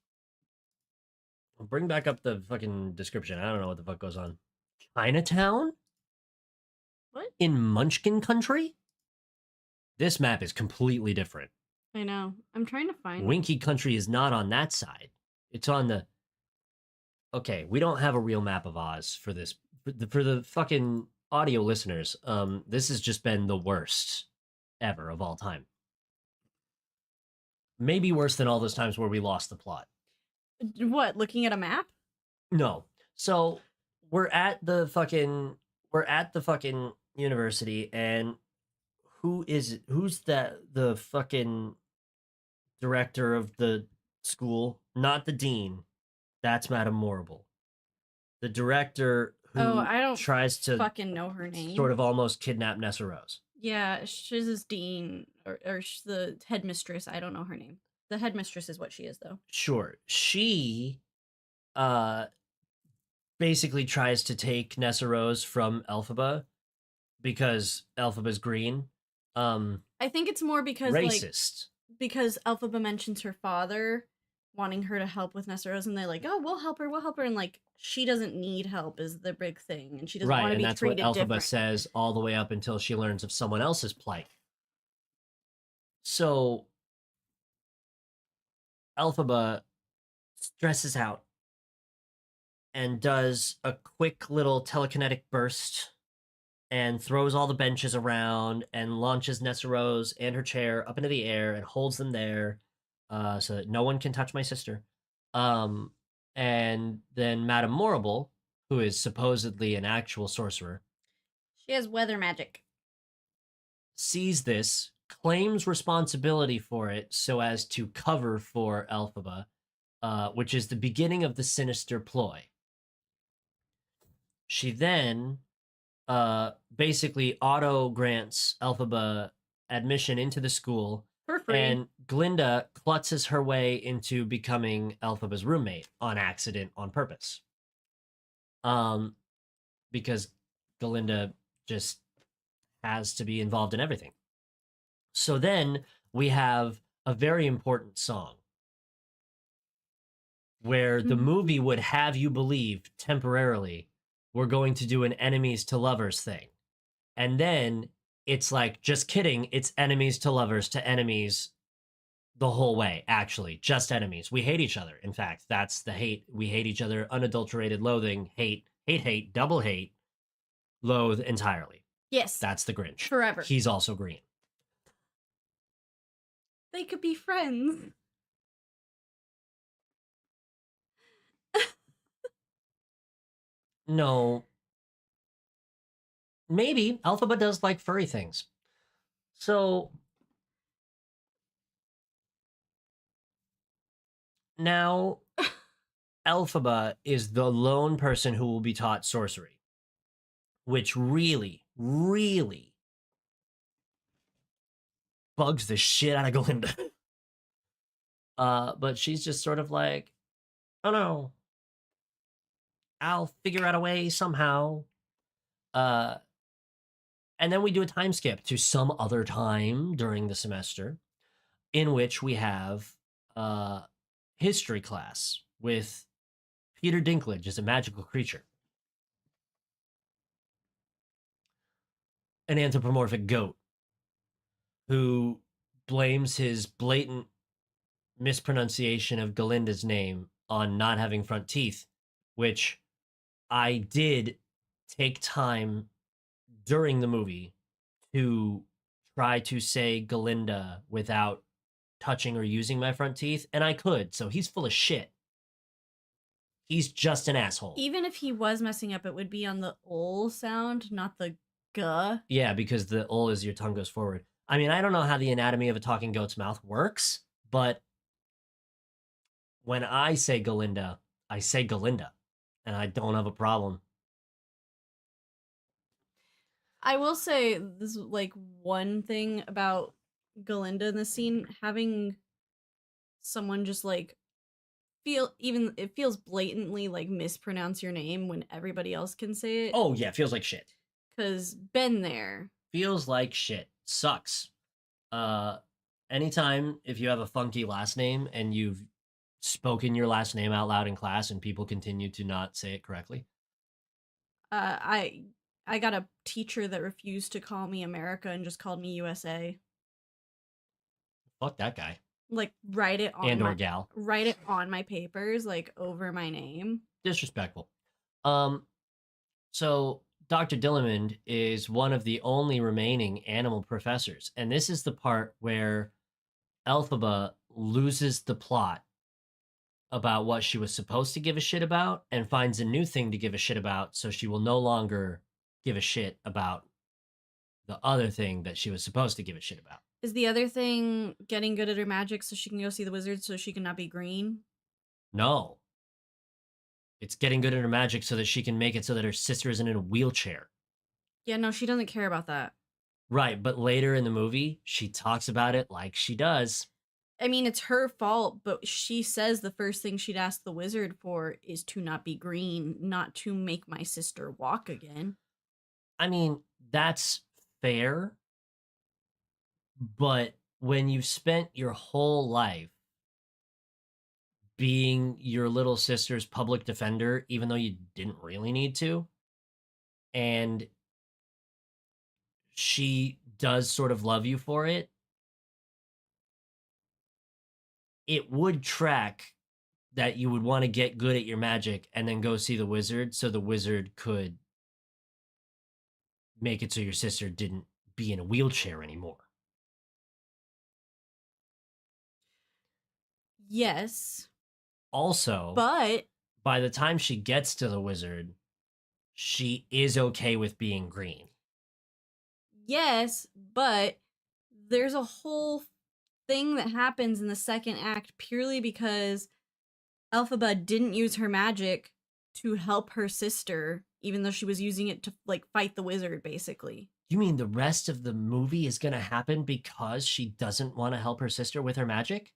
Speaker 1: I'll bring back up the fucking description. I don't know what the fuck goes on. Chinatown?
Speaker 2: What?
Speaker 1: In Munchkin Country? This map is completely different.
Speaker 2: I know. I'm trying to find
Speaker 1: Winky Country is not on that side. It's on the... Okay, we don't have a real map of Oz for this. For the fucking audio listeners, this has just been the worst ever of all time. Maybe worse than all those times where we lost the plot.
Speaker 2: What, looking at a map?
Speaker 1: No. So we're at the fucking university, and who's the fucking director of the school? Not the dean. That's Madame Morrible. The director who
Speaker 2: I don't
Speaker 1: tries to
Speaker 2: fucking know her name.
Speaker 1: Sort of almost kidnap Nessa Rose.
Speaker 2: Yeah, she's his dean or the headmistress. I don't know her name. The headmistress is what she is, though.
Speaker 1: Sure. She basically tries to take Nessa Rose from Elphaba because Elphaba's green.
Speaker 2: I think it's more because
Speaker 1: racist.
Speaker 2: Because Elphaba mentions her father wanting her to help with Nessa Rose, and they're like, "Oh, we'll help her," and like she doesn't need help is the big thing, and she doesn't want to be treated different. Right, and that's what Elphaba
Speaker 1: says all the way up until she learns of someone else's plight. So Elphaba stresses out and does a quick little telekinetic burst and throws all the benches around and launches Nessa Rose and her chair up into the air and holds them there so that no one can touch my sister. And then Madame Morrible, who is supposedly an actual sorcerer.
Speaker 2: She has weather magic.
Speaker 1: sees this, claims responsibility for it so as to cover for Elphaba, which is the beginning of the sinister ploy. She then basically auto grants Elphaba admission into the school,
Speaker 2: For free.
Speaker 1: and Glinda klutzes her way into becoming Elphaba's roommate on accident, on purpose. Because Glinda just has to be involved in everything. So then we have a very important song where the movie would have you believe temporarily we're going to do an enemies to lovers thing. And then it's like, just kidding, it's enemies to lovers to enemies the whole way, actually. Just enemies. We hate each other. In fact, that's the hate. We hate each other, unadulterated loathing, hate, double hate, loathe entirely.
Speaker 2: Yes.
Speaker 1: That's the Grinch.
Speaker 2: Forever.
Speaker 1: He's also green.
Speaker 2: They could be friends.
Speaker 1: No. Maybe. Elphaba does like furry things. So now Elphaba is the lone person who will be taught sorcery, which really, really bugs the shit out of Glinda. But she's just sort of like, oh no, I'll figure out a way somehow. And then we do a time skip to some other time during the semester in which we have history class with Peter Dinklage as a magical creature. An anthropomorphic goat who blames his blatant mispronunciation of Galinda's name on not having front teeth, which I did take time during the movie to try to say Galinda without touching or using my front teeth, and I could, so he's full of shit. He's just an asshole.
Speaker 2: Even if he was messing up, it would be on the ol sound, not the guh.
Speaker 1: Yeah, because the ol is your tongue goes forward. I mean, I don't know how the anatomy of a talking goat's mouth works, but when I say Galinda, I say Galinda, and I don't have a problem.
Speaker 2: I will say this is like one thing about Galinda in the scene, having someone just like it feels blatantly like mispronounce your name when everybody else can say it.
Speaker 1: Oh, yeah, feels like shit.
Speaker 2: Cause been there.
Speaker 1: Feels like shit. Sucks. Anytime if you have a funky last name and you've spoken your last name out loud in class and people continue to not say it correctly.
Speaker 2: I got a teacher that refused to call me America and just called me USA.
Speaker 1: Fuck that guy.
Speaker 2: Like write it on
Speaker 1: or gal.
Speaker 2: Write it on my papers, like over my name.
Speaker 1: Disrespectful. So Dr. Dillamond is one of the only remaining animal professors, and this is the part where Elphaba loses the plot about what she was supposed to give a shit about and finds a new thing to give a shit about, so she will no longer give a shit about the other thing that she was supposed to give a shit about.
Speaker 2: Is the other thing getting good at her magic so she can go see the wizard so she can not be green?
Speaker 1: No. It's getting good at her magic so that she can make it so that her sister isn't in a wheelchair.
Speaker 2: Yeah, no, she doesn't care about that.
Speaker 1: Right, but later in the movie, she talks about it like she does.
Speaker 2: I mean, it's her fault, but she says the first thing she'd ask the wizard for is to not be green, not to make my sister walk again.
Speaker 1: I mean, that's fair. But when you've spent your whole life being your little sister's public defender, even though you didn't really need to, and she does sort of love you for it, it would track that you would want to get good at your magic and then go see the wizard so the wizard could make it so your sister didn't be in a wheelchair anymore.
Speaker 2: Yes.
Speaker 1: Also,
Speaker 2: but
Speaker 1: by the time she gets to the wizard, she is okay with being green.
Speaker 2: Yes, but there's a whole thing that happens in the second act purely because Elphaba didn't use her magic to help her sister, even though she was using it to like fight the wizard, basically.
Speaker 1: You mean the rest of the movie is going to happen because she doesn't want to help her sister with her magic?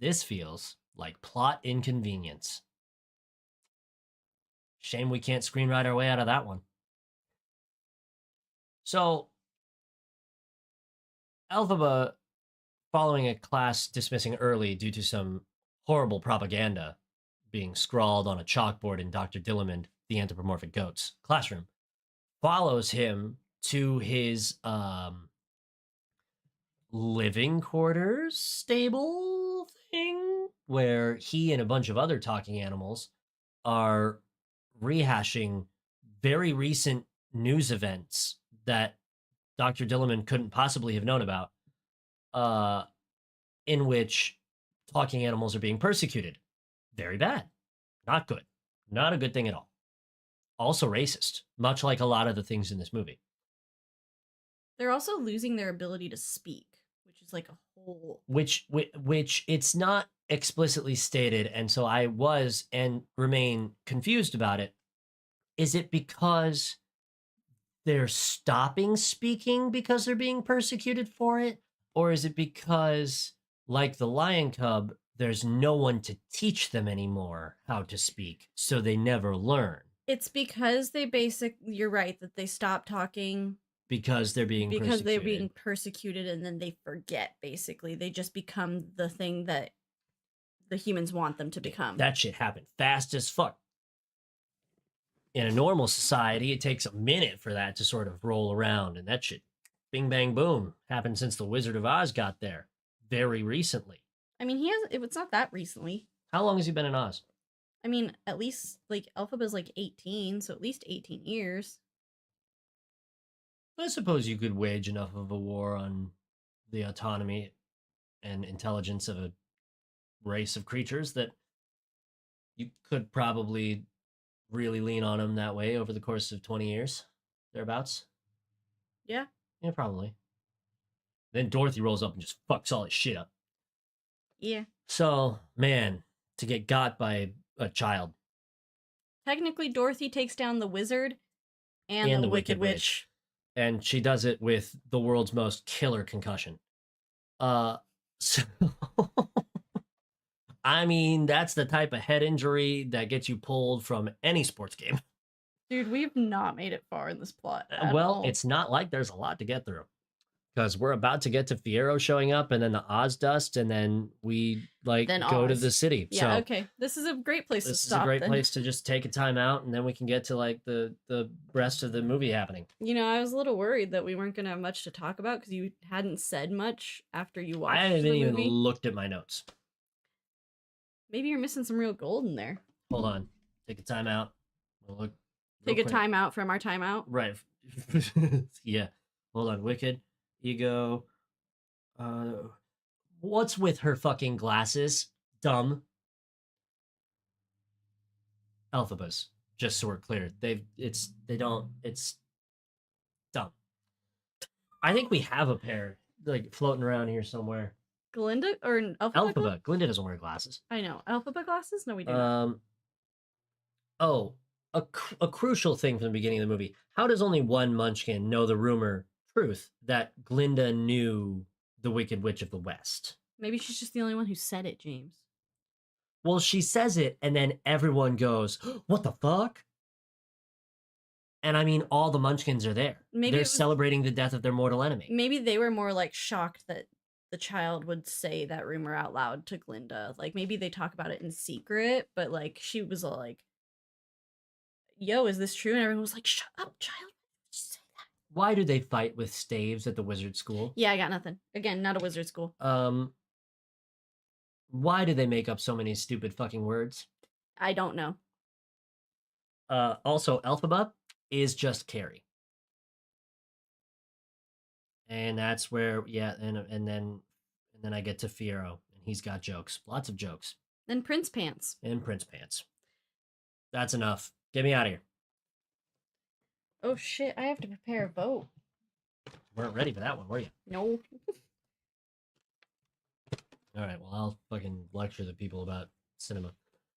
Speaker 1: This feels like plot inconvenience. Shame we can't screenwrite our way out of that one. So, Elphaba, following a class dismissing early due to some horrible propaganda being scrawled on a chalkboard in Dr. Dillamond, the anthropomorphic goat's classroom, follows him to his living quarters stable thing where he and a bunch of other talking animals are rehashing very recent news events that Dr. Dillamond couldn't possibly have known about, in which talking animals are being persecuted. Very bad. Not good. Not a good thing at all. Also racist, much like a lot of the things in this movie.
Speaker 2: They're also losing their ability to speak, which is like a whole.
Speaker 1: Which it's not explicitly stated, and so I was and remain confused about it. Is it because they're stopping speaking because they're being persecuted for it? Or is it because, like the lion cub, there's no one to teach them anymore how to speak, so they never learn?
Speaker 2: It's because you're right, that they stop talking
Speaker 1: Because they're being
Speaker 2: because they're
Speaker 1: persecuted.
Speaker 2: being persecuted, and then they forget, basically. They just become the thing that the humans want them to become.
Speaker 1: That shit happened fast as fuck. In a normal society, it takes a minute for that to sort of roll around, and that shit, bing, bang, boom, happened since the Wizard of Oz got there very recently.
Speaker 2: I mean, it's not that recently.
Speaker 1: How long has he been in Oz?
Speaker 2: I mean, at least, like, Elphaba's like 18, so at least 18 years.
Speaker 1: I suppose you could wage enough of a war on the autonomy and intelligence of a race of creatures that you could probably really lean on them that way over the course of 20 years, thereabouts.
Speaker 2: Yeah.
Speaker 1: Yeah, probably. Then Dorothy rolls up and just fucks all his shit up.
Speaker 2: Yeah.
Speaker 1: So, man, to get got by a child.
Speaker 2: Technically, Dorothy takes down the wizard and the Wicked Witch.
Speaker 1: And she does it with the world's most killer concussion. So I mean, that's the type of head injury that gets you pulled from any sports game.
Speaker 2: Dude, we've not made it far in this plot at
Speaker 1: Well,
Speaker 2: all.
Speaker 1: it's not like there's a lot to get through. Because we're about to get to Fiero showing up, and then the Oz dust, and then we go to the city.
Speaker 2: Yeah,
Speaker 1: so
Speaker 2: okay. This is a great place to stop.
Speaker 1: This is a great place to just take a time out, and then we can get to like the rest of the movie happening.
Speaker 2: You know, I was a little worried that we weren't going to have much to talk about because you hadn't said much after you watched
Speaker 1: I haven't
Speaker 2: the
Speaker 1: even
Speaker 2: movie.
Speaker 1: looked at my notes.
Speaker 2: Maybe you're missing some real gold in there.
Speaker 1: Hold on. Take a time out. We'll look
Speaker 2: Take a time out from our timeout.
Speaker 1: Right. Yeah. Hold on. Wicked. Ego. What's with her fucking glasses? Dumb. Elphabas. Just so we're clear. It's dumb. I think we have a pair like floating around here somewhere.
Speaker 2: Glinda or Elphaba?
Speaker 1: Elphaba. Glinda doesn't wear glasses.
Speaker 2: I know. Elphaba glasses? No, we do not.
Speaker 1: Oh, a crucial thing from the beginning of the movie. How does only one Munchkin know the rumor truth that Glinda knew the Wicked Witch of the West?
Speaker 2: Maybe she's just the only one who said it, James.
Speaker 1: Well, she says it, and then everyone goes, "What the fuck?" And I mean, all the Munchkins are there.
Speaker 2: Maybe
Speaker 1: they're celebrating the death of their mortal enemy.
Speaker 2: Maybe they were more like shocked that the child would say that rumor out loud to Glinda. Like maybe they talk about it in secret, but like she was all like, "Yo, is this true?" And everyone was like, "Shut up, child. Just say that."
Speaker 1: Why do they fight with staves at the wizard school?
Speaker 2: Yeah, I got nothing. Again, not a wizard school.
Speaker 1: Why do they make up so many stupid fucking words?
Speaker 2: I don't know.
Speaker 1: Also, Elphaba is just Carrie. And that's where, yeah, and then I get to Fiero, and he's got jokes. Lots of jokes.
Speaker 2: Then Prince Pants.
Speaker 1: And Prince Pants. That's enough. Get me out of here.
Speaker 2: Oh shit, I have to prepare a vote.
Speaker 1: Weren't ready for that one, were you?
Speaker 2: No.
Speaker 1: All right, well, I'll fucking lecture the people about cinema.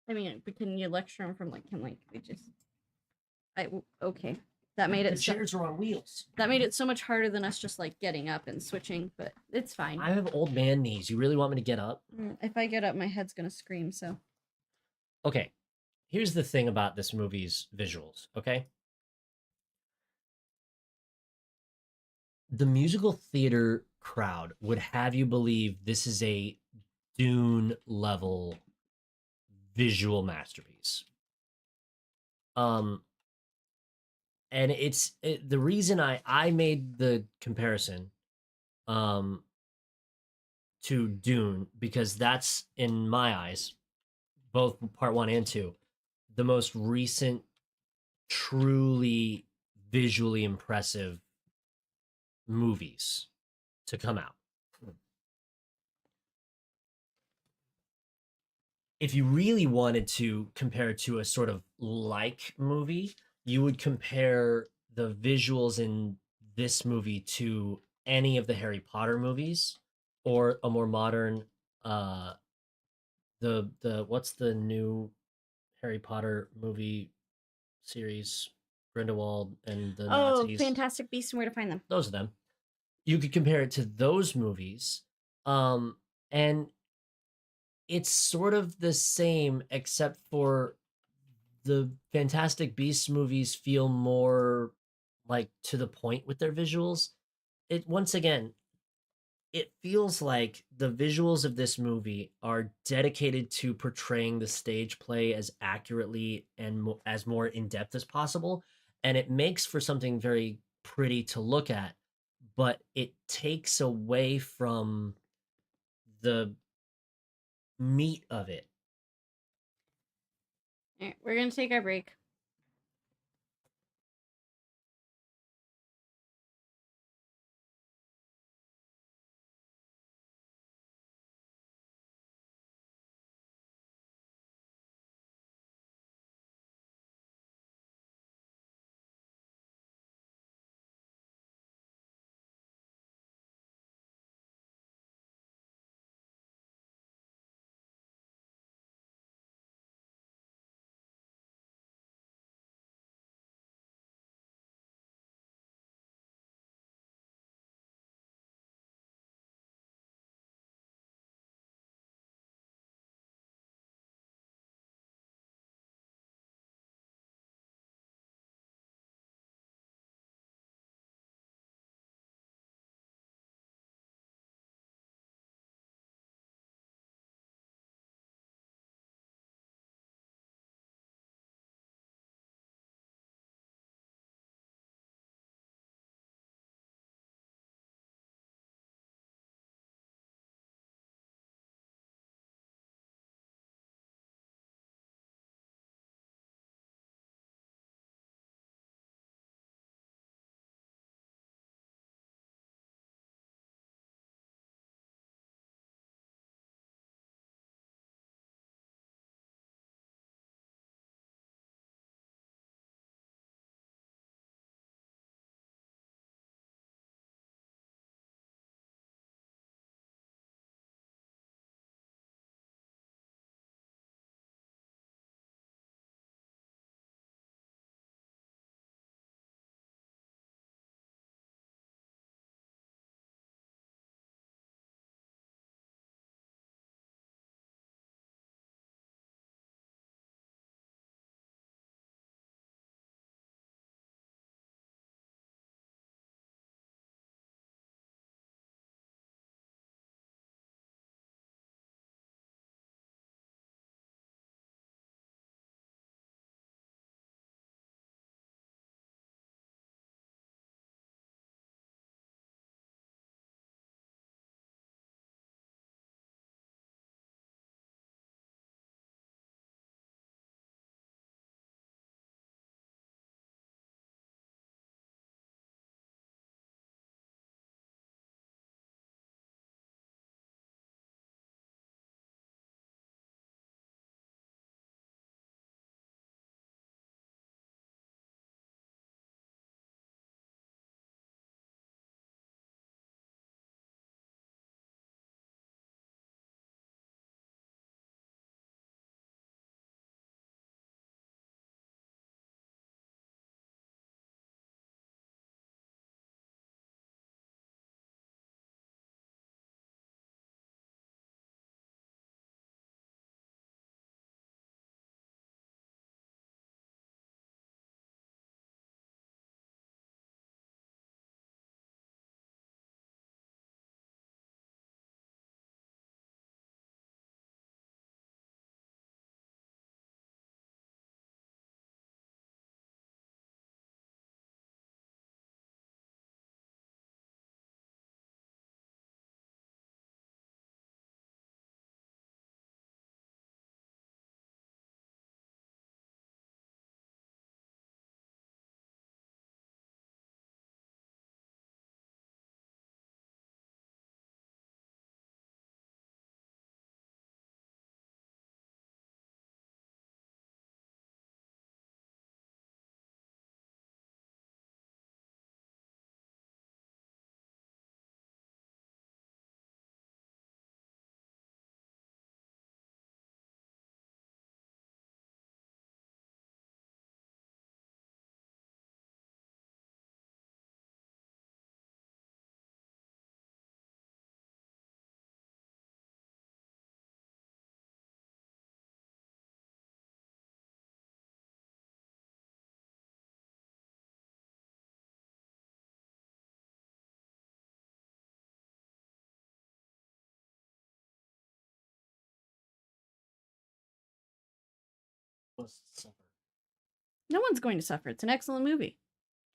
Speaker 2: I mean, but can you lecture him from like, can like we just? Okay. That made
Speaker 1: The
Speaker 2: it so,
Speaker 1: chairs are on wheels.
Speaker 2: that made it so much harder than us just like getting up and switching, but it's fine.
Speaker 1: I have old man knees. You really want me to get up?
Speaker 2: If I get up, my head's gonna scream. So
Speaker 1: Okay, here's the thing about this movie's visuals, okay? The musical theater crowd would have you believe this is a Dune level visual masterpiece. Um, and the reason I made the comparison um to Dune because that's in my eyes, both part 1 and 2, the most recent truly visually impressive movies to come out. If you really wanted to compare it to a sort of like movie, you would compare the visuals in this movie to any of the Harry Potter movies or a more modern the what's the new Harry Potter movie series? Grindelwald and the
Speaker 2: oh,
Speaker 1: Nazis.
Speaker 2: Fantastic Beasts and Where to Find Them.
Speaker 1: Those are them. You could compare it to those movies. And it's sort of the same except for the Fantastic Beasts movies feel more like to the point with their visuals. It once again, it feels like the visuals of this movie are dedicated to portraying the stage play as accurately and as more in depth as possible, and it makes for something very pretty to look at, but it takes away from the meat of it.
Speaker 2: All right, we're gonna take our break.
Speaker 1: want to suffer.
Speaker 2: No one's going to suffer. It's an excellent movie.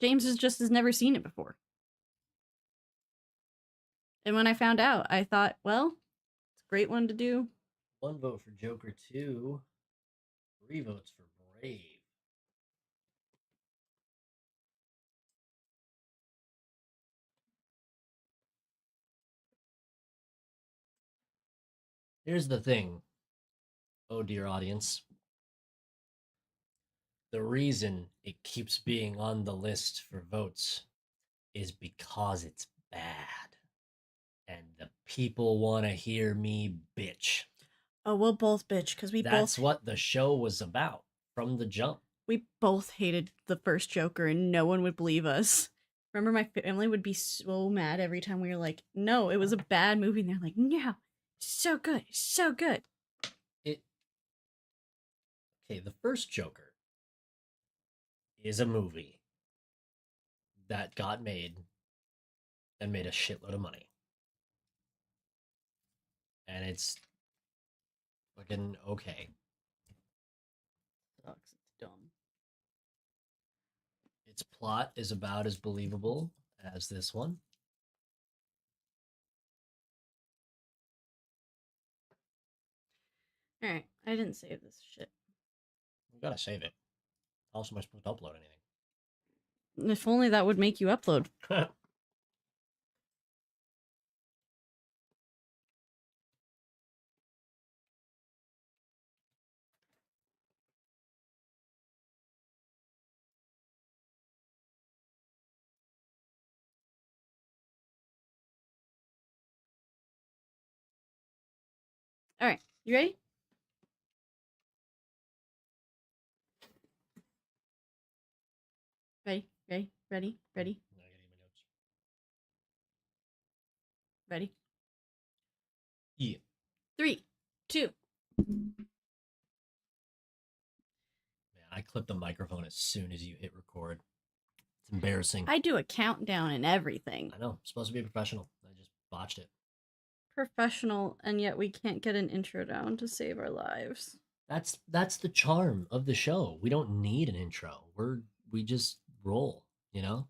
Speaker 2: James has never seen it before. And when I found out, I thought, well, it's a great one to do.
Speaker 1: 1 vote for Joker 2. 3 votes for Brave. Here's the thing, oh dear audience. The reason it keeps being on the list for votes is because it's bad. And the people want to hear me bitch.
Speaker 2: Oh, we'll both bitch because
Speaker 1: That's what the show was about from the jump.
Speaker 2: We both hated the first Joker and no one would believe us. Remember, my family would be so mad every time we were like, no, it was a bad movie. And they're like, no, so good, so good.
Speaker 1: Okay, the first Joker is a movie that got made and made a shitload of money. And it's fucking okay.
Speaker 2: Sucks. It's dumb.
Speaker 1: Its plot is about as believable as this one.
Speaker 2: All right, I didn't save this shit.
Speaker 1: You gotta save it. How else am I supposed to upload anything?
Speaker 2: If only that would make you upload. All right, you ready? Ready?
Speaker 1: I gotta get my notes.
Speaker 2: Ready?
Speaker 1: Yeah.
Speaker 2: 3, 2.
Speaker 1: Man, I clipped the microphone as soon as you hit record. It's embarrassing.
Speaker 2: I do a countdown and everything.
Speaker 1: I know. I'm supposed to be a professional. I just botched it.
Speaker 2: Professional, and yet we can't get an intro down to save our lives.
Speaker 1: That's the charm of the show. We don't need an intro. We just roll, you know?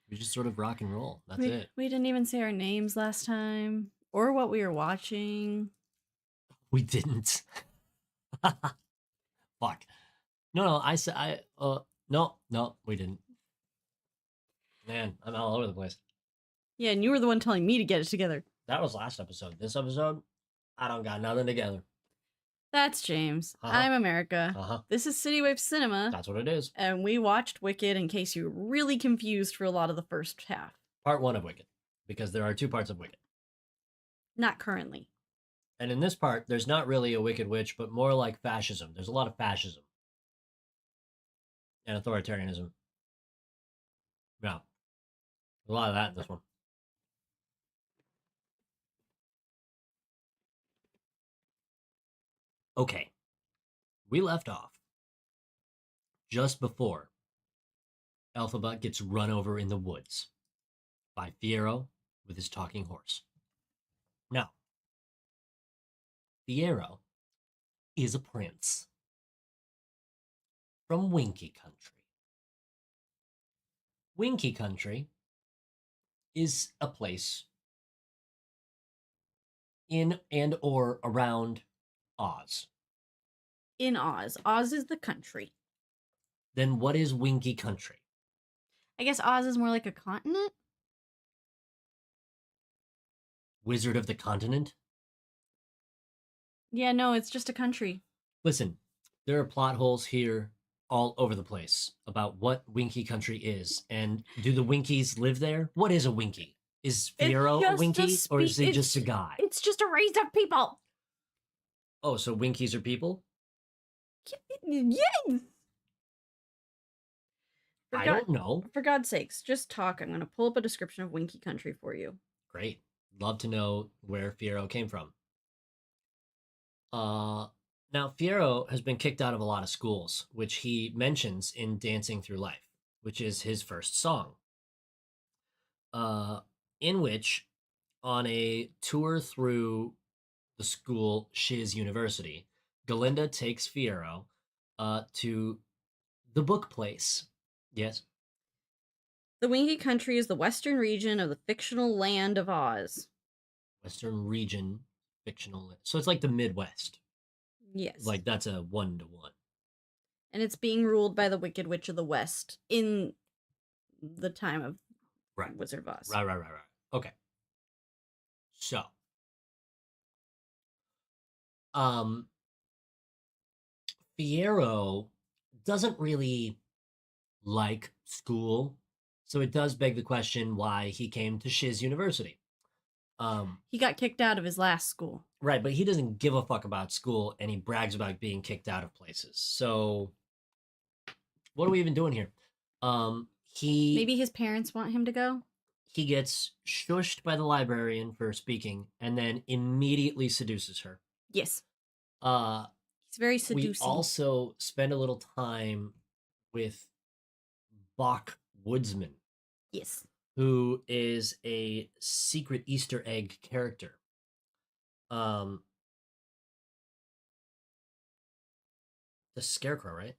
Speaker 1: We just sort of rock and roll. That's it.
Speaker 2: We didn't even say our names last time or what we were watching.
Speaker 1: We didn't. Fuck. No, I said no, we didn't. Man, I'm all over the place.
Speaker 2: Yeah, and you were the one telling me to get it together.
Speaker 1: That was last episode. This episode, I don't got nothing together.
Speaker 2: That's James. I'm America. This is CityWavesCinema.
Speaker 1: That's what it is.
Speaker 2: And we watched Wicked in case you were really confused for a lot of the first half.
Speaker 1: Part 1 of Wicked, because there are 2 parts of Wicked.
Speaker 2: Not currently.
Speaker 1: And in this part, there's not really a Wicked Witch, but more like fascism. There's a lot of fascism and authoritarianism. Yeah. A lot of that in this one. Okay. We left off just before Elphaba gets run over in the woods by Fiero with his talking horse. Now, Fiero is a prince from Winky Country. Winky Country is a place in and or around Oz.
Speaker 2: In Oz. Oz is the country.
Speaker 1: Then what is Winky Country?
Speaker 2: I guess Oz is more like a continent?
Speaker 1: Wizard of the Continent?
Speaker 2: Yeah, no, it's just a country.
Speaker 1: Listen, there are plot holes here all over the place about what Winky Country is. And do the Winkies live there? What is a Winky? Is Fiero a Winky, or is he just a guy?
Speaker 2: It's just a race of people.
Speaker 1: Oh, so Winkies are people?
Speaker 2: Yes.
Speaker 1: I don't know.
Speaker 2: For God's sakes, just talk. I'm going to pull up a description of Winky Country for you.
Speaker 1: Great. Love to know where Fiero came from. Now, Fiero has been kicked out of a lot of schools, which he mentions in Dancing Through Life, which is his first song. In which, on a tour through the school Shiz University, Galinda takes Fiero to the book place. Yes.
Speaker 2: The Winky Country is the western region of the fictional land of Oz.
Speaker 1: Western region, fictional. So it's like the Midwest.
Speaker 2: Yes.
Speaker 1: Like that's a 1-to-1.
Speaker 2: And it's being ruled by the Wicked Witch of the West in the time of
Speaker 1: Right.
Speaker 2: Wizard of Oz.
Speaker 1: Right. Okay. So, um, Fierro doesn't really like school, so it does beg the question why he came to Shiz University.
Speaker 2: He got kicked out of his last school.
Speaker 1: Right, but he doesn't give a fuck about school, and he brags about being kicked out of places. So, what are we even doing here? He
Speaker 2: Maybe his parents want him to go.
Speaker 1: he gets shushed by the librarian for speaking, and then immediately seduces her.
Speaker 2: Yes.
Speaker 1: Uh,
Speaker 2: He's very
Speaker 1: we
Speaker 2: seducing.
Speaker 1: also spend a little time with Bach Woodsman,
Speaker 2: Yes.
Speaker 1: who is a secret Easter egg character. The Scarecrow, right?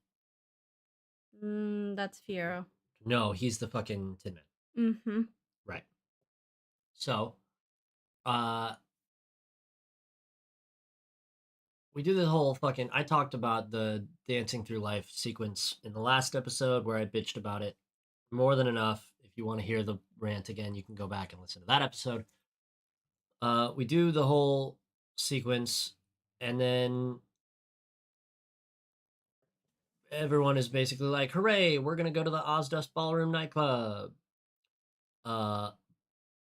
Speaker 2: That's Fiero.
Speaker 1: No, he's the fucking Tin Man.
Speaker 2: Mm-hmm.
Speaker 1: Right. So, uh, we do the whole fucking. I talked about the dancing through life sequence in the last episode where I bitched about it more than enough. If you want to hear the rant again, you can go back and listen to that episode. We do the whole sequence, and then everyone is basically like, "Hooray! We're gonna go to the Ozdust Ballroom nightclub." Uh,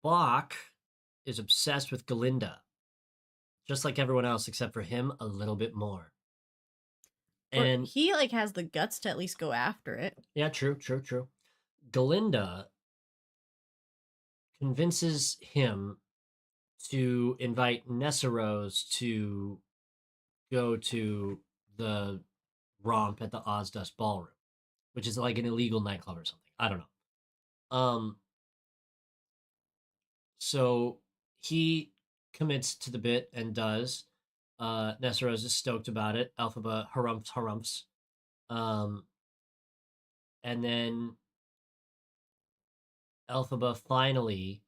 Speaker 1: Bach is obsessed with Galinda, just like everyone else, except for him a little bit more.
Speaker 2: Or
Speaker 1: And
Speaker 2: he has the guts to at least go after it.
Speaker 1: yeah, true. Galinda convinces him to invite Nessarose to go to the romp at the Ozdust Ballroom, which is like an illegal nightclub or something. I don't know. So he commits to the bit and does. Nessarose is stoked about it. Elphaba harumphs. Um, and then Elphaba finally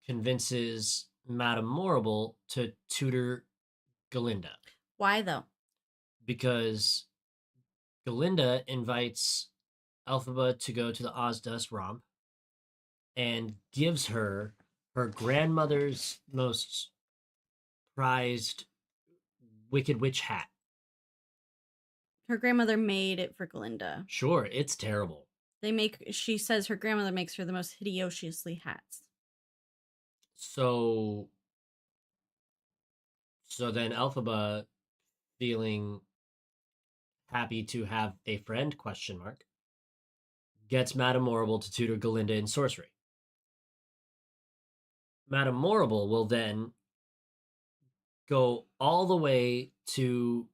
Speaker 1: convinces Madame Morrible to tutor Galinda.
Speaker 2: Why though?
Speaker 1: Because Galinda invites Elphaba to go to the Ozdust romp and gives her her grandmother's most prized Wicked Witch hat.
Speaker 2: Her grandmother made it for Glinda.
Speaker 1: Sure, it's terrible.
Speaker 2: She says her grandmother makes her the most hideously hats.
Speaker 1: So then Elphaba, feeling happy to have a friend, question mark, gets Madame Morrible to tutor Galinda in sorcery. Madame Morrible will then go all the way to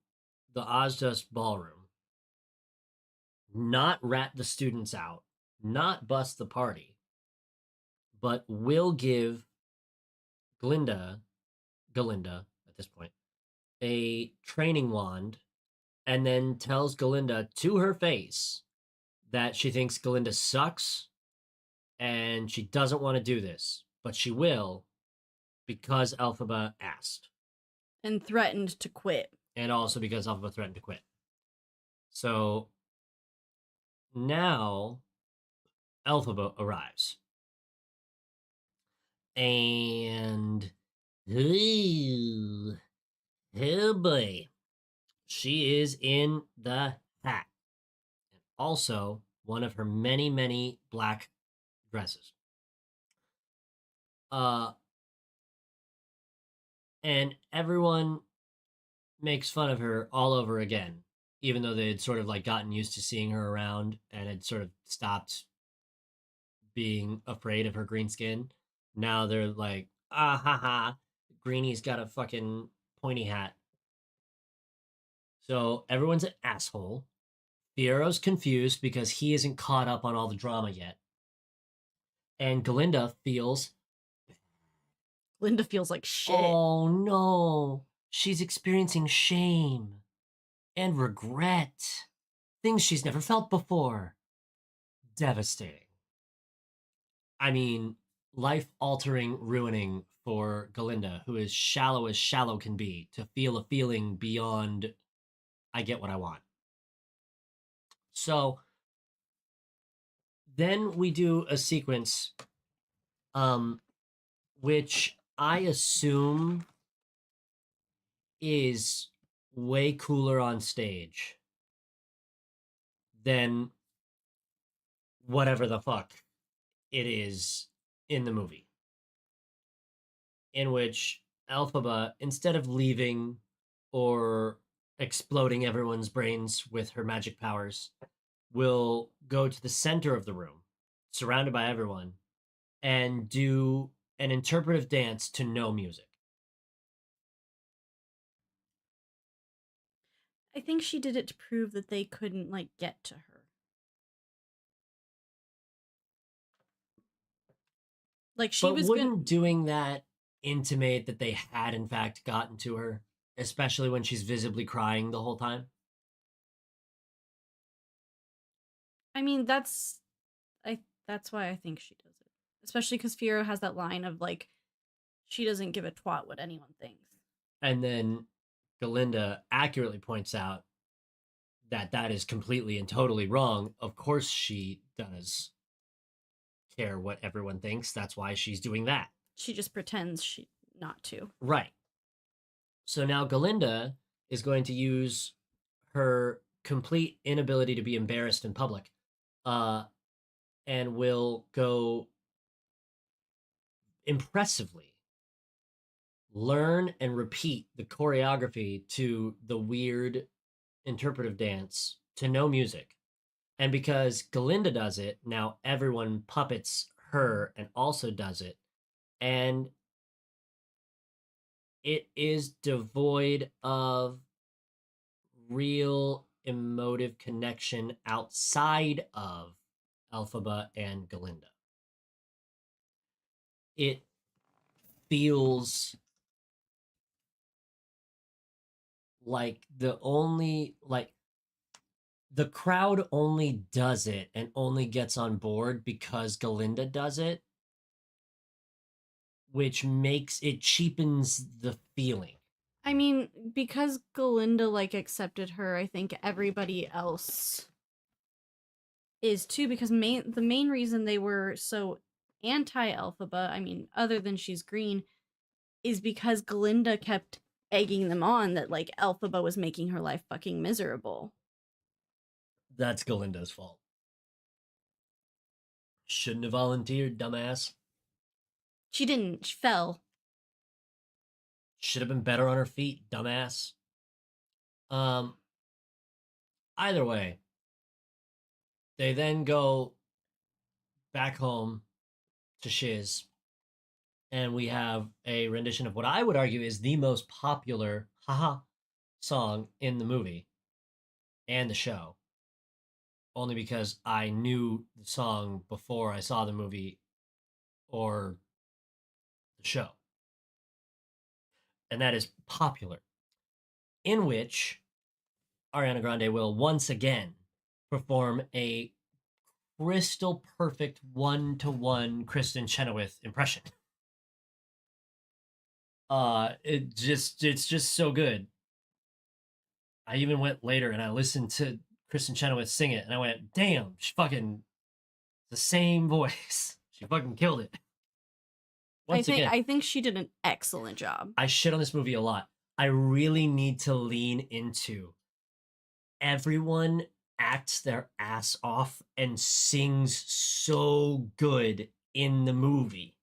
Speaker 1: the Ozdust Ballroom, not rat the students out, not bust the party, but will give Galinda at this point, a training wand, and then tells Galinda to her face that she thinks Galinda sucks and she doesn't want to do this, but she will because Elphaba asked.
Speaker 2: And threatened to quit.
Speaker 1: And also because Elphaba threatened to quit. So now Elphaba arrives. And oh boy, she is in the hat. And also one of her many, many black dresses. And everyone makes fun of her all over again, even though they had sort of like gotten used to seeing her around and had sort of stopped being afraid of her green skin. Now they're like, ah ha ha, Greenie's got a fucking pointy hat. So everyone's an asshole. Fiero's confused because he isn't caught up on all the drama yet. And Galinda feels,
Speaker 2: Glinda feels like shit.
Speaker 1: oh no, she's experiencing shame. and regret. Things she's never felt before. Devastating. I mean, life altering, ruining for Galinda, who is shallow as shallow can be, to feel a feeling beyond, I get what I want. So then we do a sequence, um, which I assume is way cooler on stage than whatever the fuck it is in the movie. In which Elphaba, instead of leaving or exploding everyone's brains with her magic powers, will go to the center of the room, surrounded by everyone, and do an interpretive dance to no music.
Speaker 2: I think she did it to prove that they couldn't like get to her. Like she
Speaker 1: But
Speaker 2: was good.
Speaker 1: wouldn't doing that intimate that they had in fact gotten to her, especially when she's visibly crying the whole time?
Speaker 2: I mean, that's why I think she does it. Especially because Firo has that line of like, she doesn't give a twat what anyone thinks.
Speaker 1: And then Galinda accurately points out that that is completely and totally wrong. Of course, she does care what everyone thinks. That's why she's doing that.
Speaker 2: She just pretends she not to.
Speaker 1: Right. So now Galinda is going to use her complete inability to be embarrassed in public, uh, and will go impressively learn and repeat the choreography to the weird interpretive dance to no music. And because Galinda does it, now everyone puppets her and also does it. And it is devoid of real emotive connection outside of Elphaba and Galinda. It feels like the crowd only does it and only gets on board because Galinda does it, which makes it cheapens the feeling.
Speaker 2: I mean, because Galinda like accepted her, I think everybody else is too. Because the main reason they were so anti Elphaba, I mean, other than she's green, is because Galinda kept egging them on that like Elphaba was making her life fucking miserable.
Speaker 1: That's Galinda's fault. Shouldn't have volunteered, dumbass.
Speaker 2: She didn't. She fell.
Speaker 1: Should have been better on her feet, dumbass. Um, Either way, they then go back home to Shiz, and we have a rendition of what I would argue is the most popular haha song in the movie and the show. Only because I knew the song before I saw the movie or the show. And that is Popular, in which Ariana Grande will once again perform a crystal perfect one-to-one Kristen Chenoweth impression. It's just so good. I even went later and I listened to Kristen Chenoweth sing it, and I went, "Damn, she fucking the same voice. She fucking killed it." Once again,
Speaker 2: I think she did an excellent job.
Speaker 1: I shit on this movie a lot. I really need to lean into everyone acts their ass off and sings so good in the movie.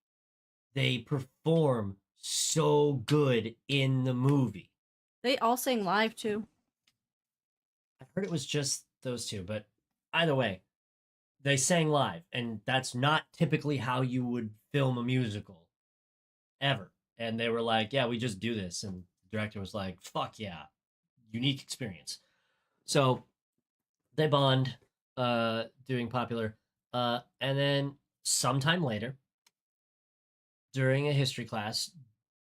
Speaker 1: They perform so good in the movie.
Speaker 2: They all sang live too.
Speaker 1: I heard it was just those two, but either way, they sang live, and that's not typically how you would film a musical ever. And they were like, "Yeah, we just do this," and the director was like, "Fuck yeah, unique experience." So they bond, doing Popular, and then sometime later, during a history class,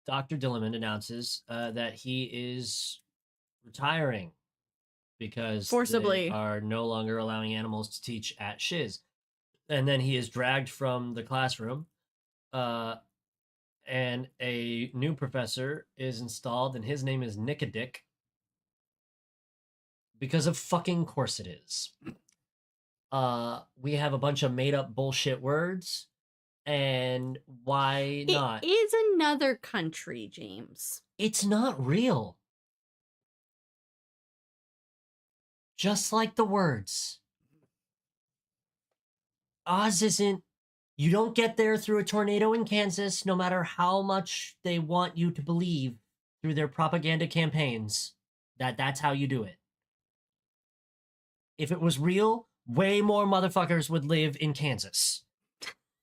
Speaker 1: Dr. Dillerman announces that he is retiring because they
Speaker 2: Forcibly.
Speaker 1: are no longer allowing animals to teach at Shiz. And then he is dragged from the classroom, uh, and a new professor is installed, and his name is Nicodick, because of fucking course it is. We have a bunch of made up bullshit words, and why
Speaker 2: It
Speaker 1: not?
Speaker 2: is another country, James.
Speaker 1: It's not real. Just like the words. Oz isn't. You don't get there through a tornado in Kansas, no matter how much they want you to believe through their propaganda campaigns that's how you do it. If it was real, way more motherfuckers would live in Kansas.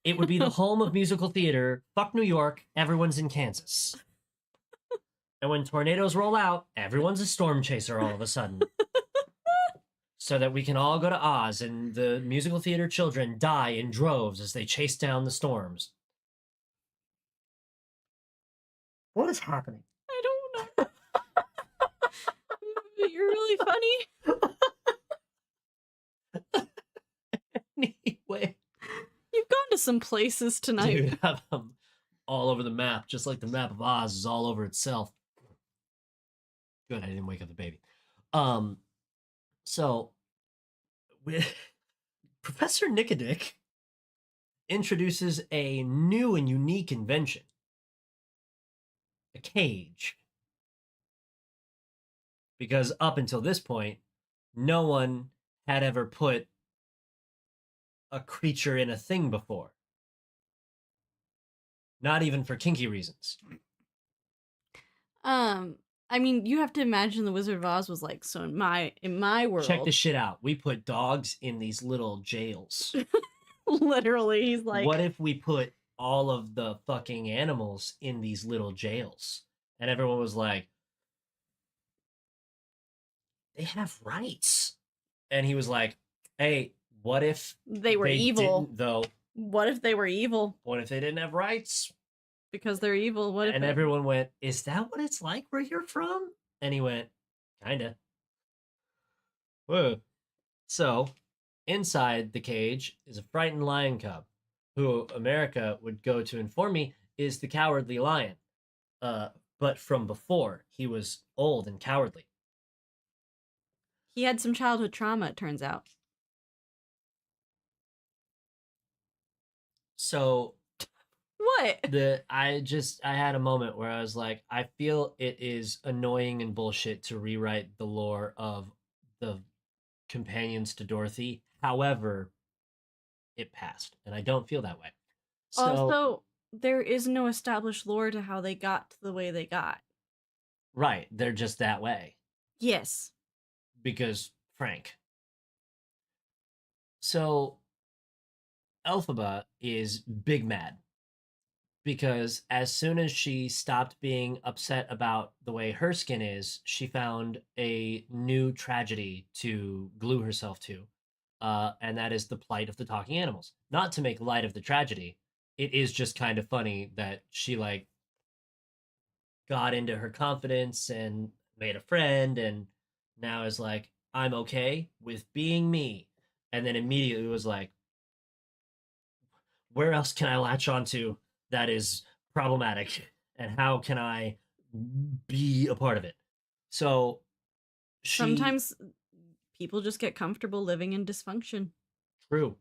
Speaker 1: It would be the home of musical theater. Fuck New York, everyone's in Kansas. And when tornadoes roll out, everyone's a storm chaser all of a sudden. So that we can all go to Oz and the musical theater children die in droves as they chase down the storms. What is happening?
Speaker 2: I don't know. You're really funny.
Speaker 1: Anyway.
Speaker 2: You've gone to some places tonight.
Speaker 1: Dude, have them all over the map, just like the map of Oz is all over itself. Good, I didn't wake up the baby. So Professor Nicodick introduces a new and unique invention. A cage. Because up until this point, no one had ever put a creature in a thing before. Not even for kinky reasons.
Speaker 2: I mean, you have to imagine the Wizard of Oz was like, so in my world.
Speaker 1: Check this shit out. We put dogs in these little jails.
Speaker 2: Literally, he's like,
Speaker 1: what if we put all of the fucking animals in these little jails? And everyone was like, they have rights. And he was like, hey, what if
Speaker 2: they were evil?
Speaker 1: Though,
Speaker 2: what if they were evil?
Speaker 1: What if they didn't have rights?
Speaker 2: Because they're evil. What if?
Speaker 1: And everyone went, is that what it's like where you're from? And he went, kinda. Whoa. So, inside the cage is a frightened lion cub, who America would go to inform me is the cowardly lion. But from before, he was old and cowardly.
Speaker 2: He had some childhood trauma, it turns out.
Speaker 1: So
Speaker 2: what?
Speaker 1: I had a moment where I was like, I feel it is annoying and bullshit to rewrite the lore of the companions to Dorothy. However, it passed, and I don't feel that way. So,
Speaker 2: also, there is no established lore to how they got to the way they got.
Speaker 1: Right, they're just that way.
Speaker 2: Yes.
Speaker 1: Because Frank. So, Elphaba is big mad. Because as soon as she stopped being upset about the way her skin is, she found a new tragedy to glue herself to. And that is the plight of the talking animals. Not to make light of the tragedy, it is just kind of funny that she like got into her confidence and made a friend and now is like, I'm okay with being me. And then immediately was like, where else can I latch onto that is problematic? And how can I be a part of it? So
Speaker 2: sometimes people just get comfortable living in dysfunction.
Speaker 1: True.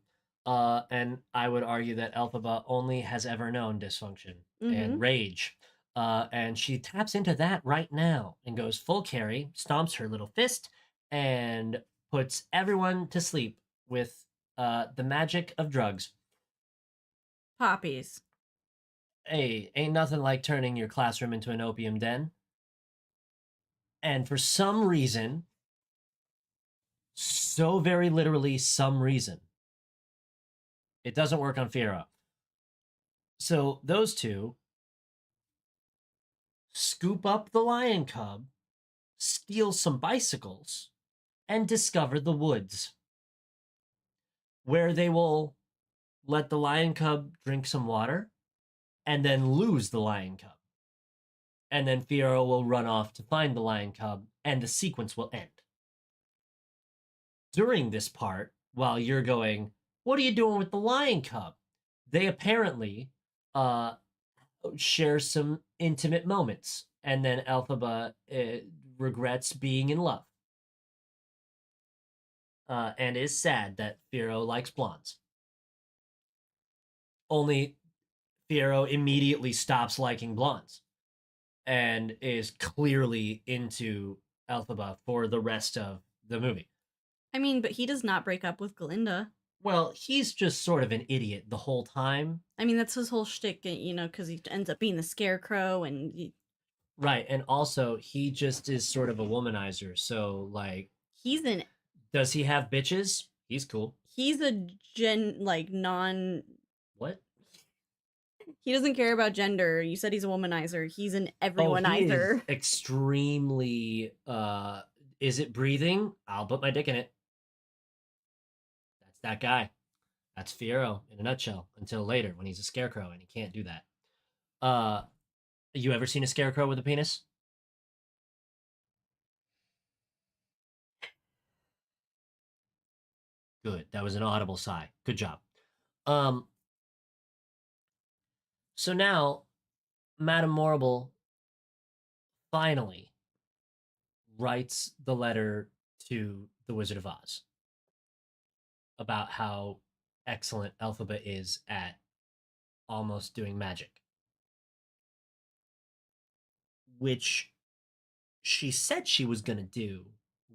Speaker 1: And I would argue that Elphaba only has ever known dysfunction and rage. And she taps into that right now and goes full carry, stomps her little fist, and puts everyone to sleep with the magic of drugs.
Speaker 2: Poppies.
Speaker 1: Hey, ain't nothing like turning your classroom into an opium den. And for some reason, so very literally some reason, it doesn't work on Fiero. So those two scoop up the lion cub, steal some bicycles, and discover the woods, where they will let the lion cub drink some water and then lose the lion cub. And then Fiero will run off to find the lion cub and the sequence will end. during this part, while you're going, what are you doing with the lion cub? They apparently uh, share some intimate moments, and then Elphaba regrets being in love and is sad that Firo likes blondes. Only Firo immediately stops liking blondes and is clearly into Elphaba for the rest of the movie.
Speaker 2: I mean, but he does not break up with Glinda.
Speaker 1: Well, he's just sort of an idiot the whole time.
Speaker 2: I mean, that's his whole shtick, because he ends up being the Scarecrow, and
Speaker 1: Right, and also he just is sort of a womanizer. So, like,
Speaker 2: he's an
Speaker 1: does he have bitches? He's cool.
Speaker 2: he's a non.
Speaker 1: What?
Speaker 2: He doesn't care about gender. You said he's a womanizer. He's an
Speaker 1: Oh, he is
Speaker 2: everyoneizer.
Speaker 1: extremely. Is it breathing? I'll put my dick in it. That's that guy. That's Fiero in a nutshell. Until later, when he's a scarecrow and he can't do that. You ever seen a scarecrow with a penis? Good. That was an audible sigh. Good job. Um. So now, Madame Morrible finally writes the letter to the Wizard of Oz about how excellent Elphaba is at almost doing magic, which she said she was going to do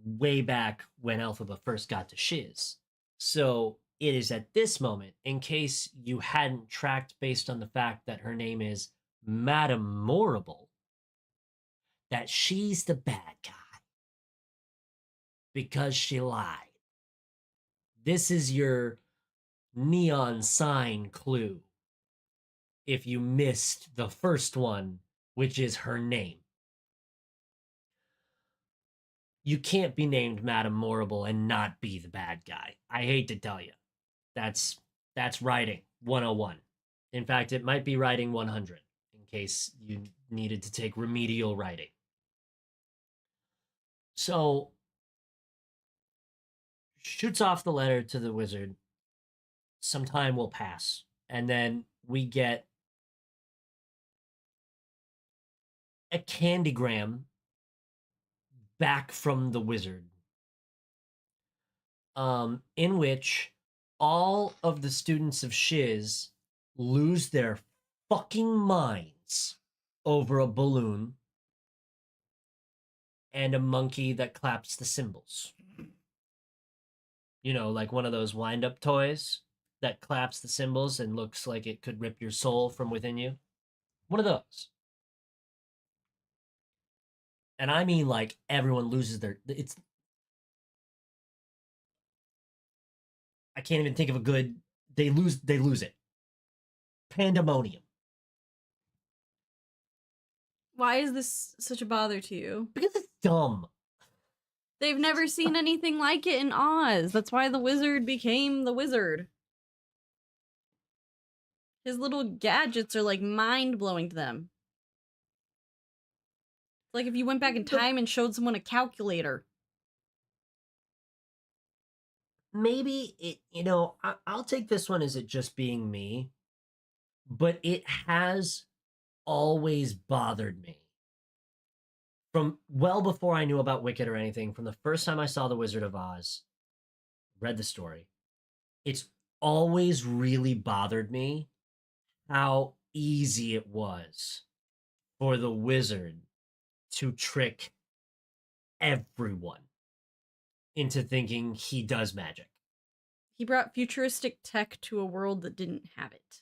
Speaker 1: way back when Elphaba first got to Shiz. So it is at this moment, in case you hadn't tracked based on the fact that her name is Madame Morrible, that she's the bad guy because she lied. This is your neon sign clue if you missed the first one, which is her name. You can't be named Madame Morrible and not be the bad guy. I hate to tell you. That's writing 101. In fact, it might be writing 100 in case you needed to take remedial writing. So shoots off the letter to the wizard. Some time will pass, and then we get a candygram back from the wizard, in which all of the students of Shiz lose their fucking minds over a balloon and a monkey that claps the cymbals. You know, like one of those wind up toys that claps the cymbals and looks like it could rip your soul from within you. One of those. And I mean, like, everyone loses their. It's. I can't even think of a good. They lose it. Pandemonium.
Speaker 2: Why is this such a bother to you?
Speaker 1: Because it's dumb.
Speaker 2: They've never seen anything like it in Oz. That's why the wizard became the wizard. His little gadgets are like mind-blowing to them. Like if you went back in time and showed someone a calculator.
Speaker 1: Maybe it, I'll take this one as it just being me, but it has always bothered me. From well before I knew about Wicked or anything, from the first time I saw The Wizard of Oz, read the story, it's always really bothered me how easy it was for the wizard to trick everyone into thinking he does magic.
Speaker 2: He brought futuristic tech to a world that didn't have it.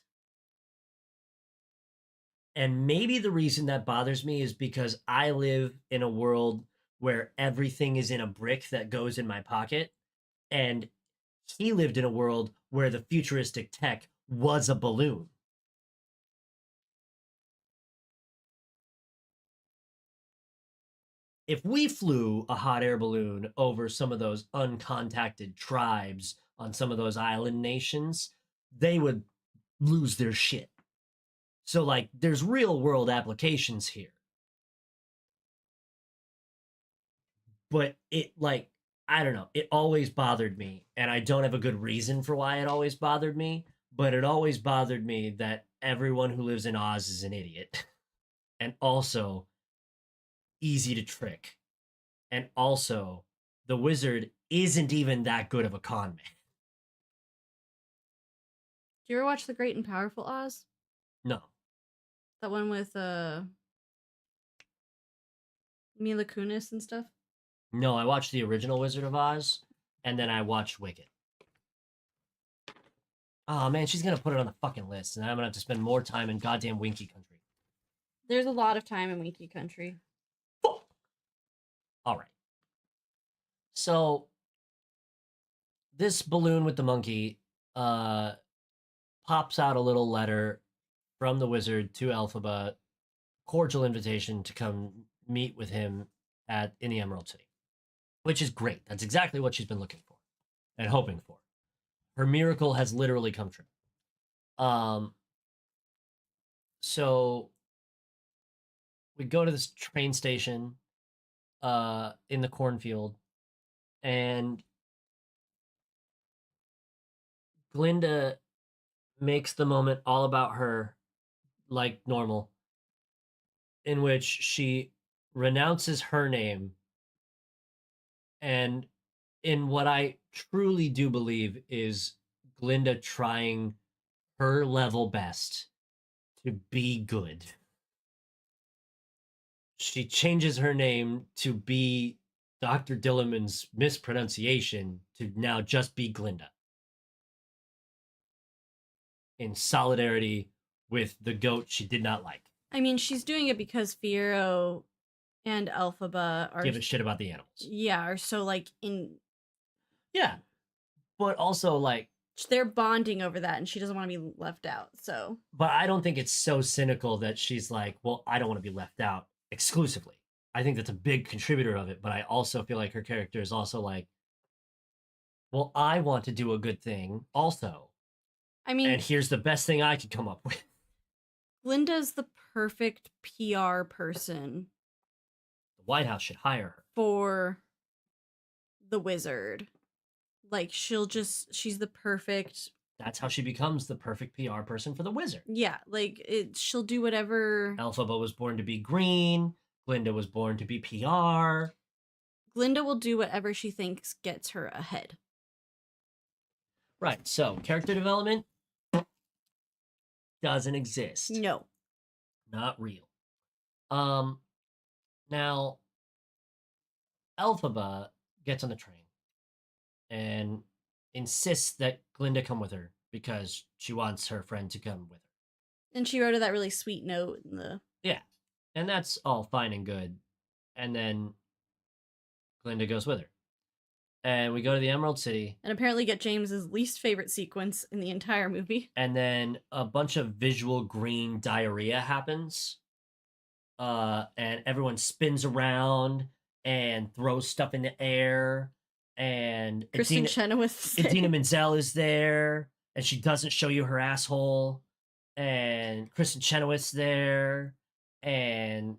Speaker 1: And maybe the reason that bothers me is because I live in a world where everything is in a brick that goes in my pocket. And he lived in a world where the futuristic tech was a balloon. If we flew a hot air balloon over some of those uncontacted tribes on some of those island nations, they would lose their shit. So, like, there's real world applications here. But it, like, I don't know. It always bothered me, and I don't have a good reason for why it always bothered me, but it always bothered me that everyone who lives in Oz is an idiot and also easy to trick. And also, the wizard isn't even that good of a con man.
Speaker 2: Do you ever watch The Great and Powerful Oz?
Speaker 1: No.
Speaker 2: That one with Mila Kunis and stuff?
Speaker 1: No, I watched the original Wizard of Oz, and then I watched Wicked. Oh man, she's gonna put it on the fucking list, and I'm gonna have to spend more time in goddamn Winky Country.
Speaker 2: There's a lot of time in Winky Country.
Speaker 1: All right. So this balloon with the monkey pops out a little letter from the wizard to Elphaba, cordial invitation to come meet with him in the Emerald City, which is great. That's exactly what she's been looking for and hoping for. Her miracle has literally come true. So we go to this train station in the cornfield, and Glinda makes the moment all about her, like normal, in which she renounces her name, and in what I truly do believe is Glinda trying her level best to be good. She changes her name to be Dr. Dillerman's mispronunciation to now just be Glinda, in solidarity with the goat she did not like.
Speaker 2: I mean, she's doing it because Fiero and Elphaba are
Speaker 1: Give a shit about the animals.
Speaker 2: Yeah, are so like in.
Speaker 1: Yeah, but also like
Speaker 2: They're bonding over that, and she doesn't want to be left out. So,
Speaker 1: but I don't think it's so cynical that she's like, well, I don't want to be left out exclusively. I think that's a big contributor of it, but I also feel like her character is also like, well, I want to do a good thing also.
Speaker 2: I mean,
Speaker 1: And here's the best thing I could come up with.
Speaker 2: Glinda's the perfect PR person.
Speaker 1: The White House should hire her
Speaker 2: For the wizard. Like, she's the perfect.
Speaker 1: That's how she becomes the perfect PR person for the wizard.
Speaker 2: Yeah, like, she'll do whatever.
Speaker 1: Elphaba was born to be green. Glinda was born to be PR.
Speaker 2: Glinda will do whatever she thinks gets her ahead.
Speaker 1: Right, so character development doesn't exist.
Speaker 2: No.
Speaker 1: Not real. Now, Elphaba gets on the train and insists that Glinda come with her because she wants her friend to come with her.
Speaker 2: And she wrote her that really sweet note in the.
Speaker 1: Yeah, and that's all fine and good. And then Glinda goes with her. And we go to the Emerald City.
Speaker 2: And apparently get James's least favorite sequence in the entire movie.
Speaker 1: And then a bunch of visual green diarrhea happens. And everyone spins around and throws stuff in the air. And Idina Menzel is there, and she doesn't show you her asshole. And Kristen Chenoweth's there, and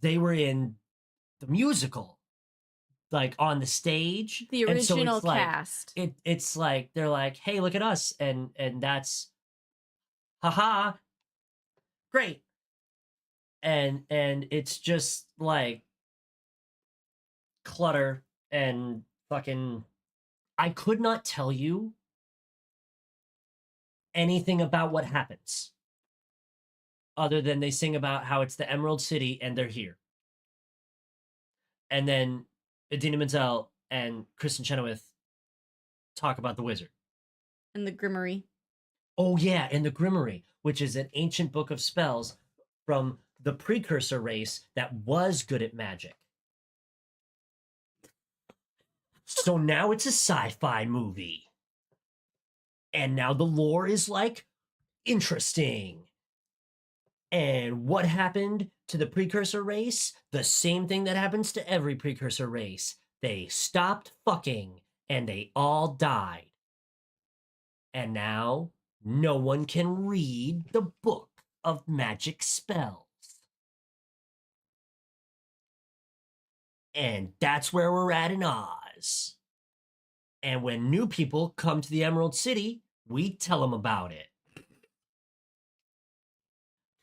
Speaker 1: they were in the musical, like on the stage,
Speaker 2: the original cast.
Speaker 1: It's like they're like, "Hey, look at us," and that's, haha, great. And it's just like clutter and fucking. I could not tell you anything about what happens other than they sing about how it's the Emerald City and they're here. And then Idina Menzel and Kristen Chenoweth talk about the wizard.
Speaker 2: And the Grimoire.
Speaker 1: Oh, yeah, and the Grimoire, which is an ancient book of spells from the precursor race that was good at magic. So now it's a sci-fi movie. And now the lore is like interesting. And what happened to the precursor race? The same thing that happens to every precursor race. They stopped fucking and they all died. And now no one can read the book of magic spells. And that's where we're at in Oz. And when new people come to the Emerald City, we tell them about it.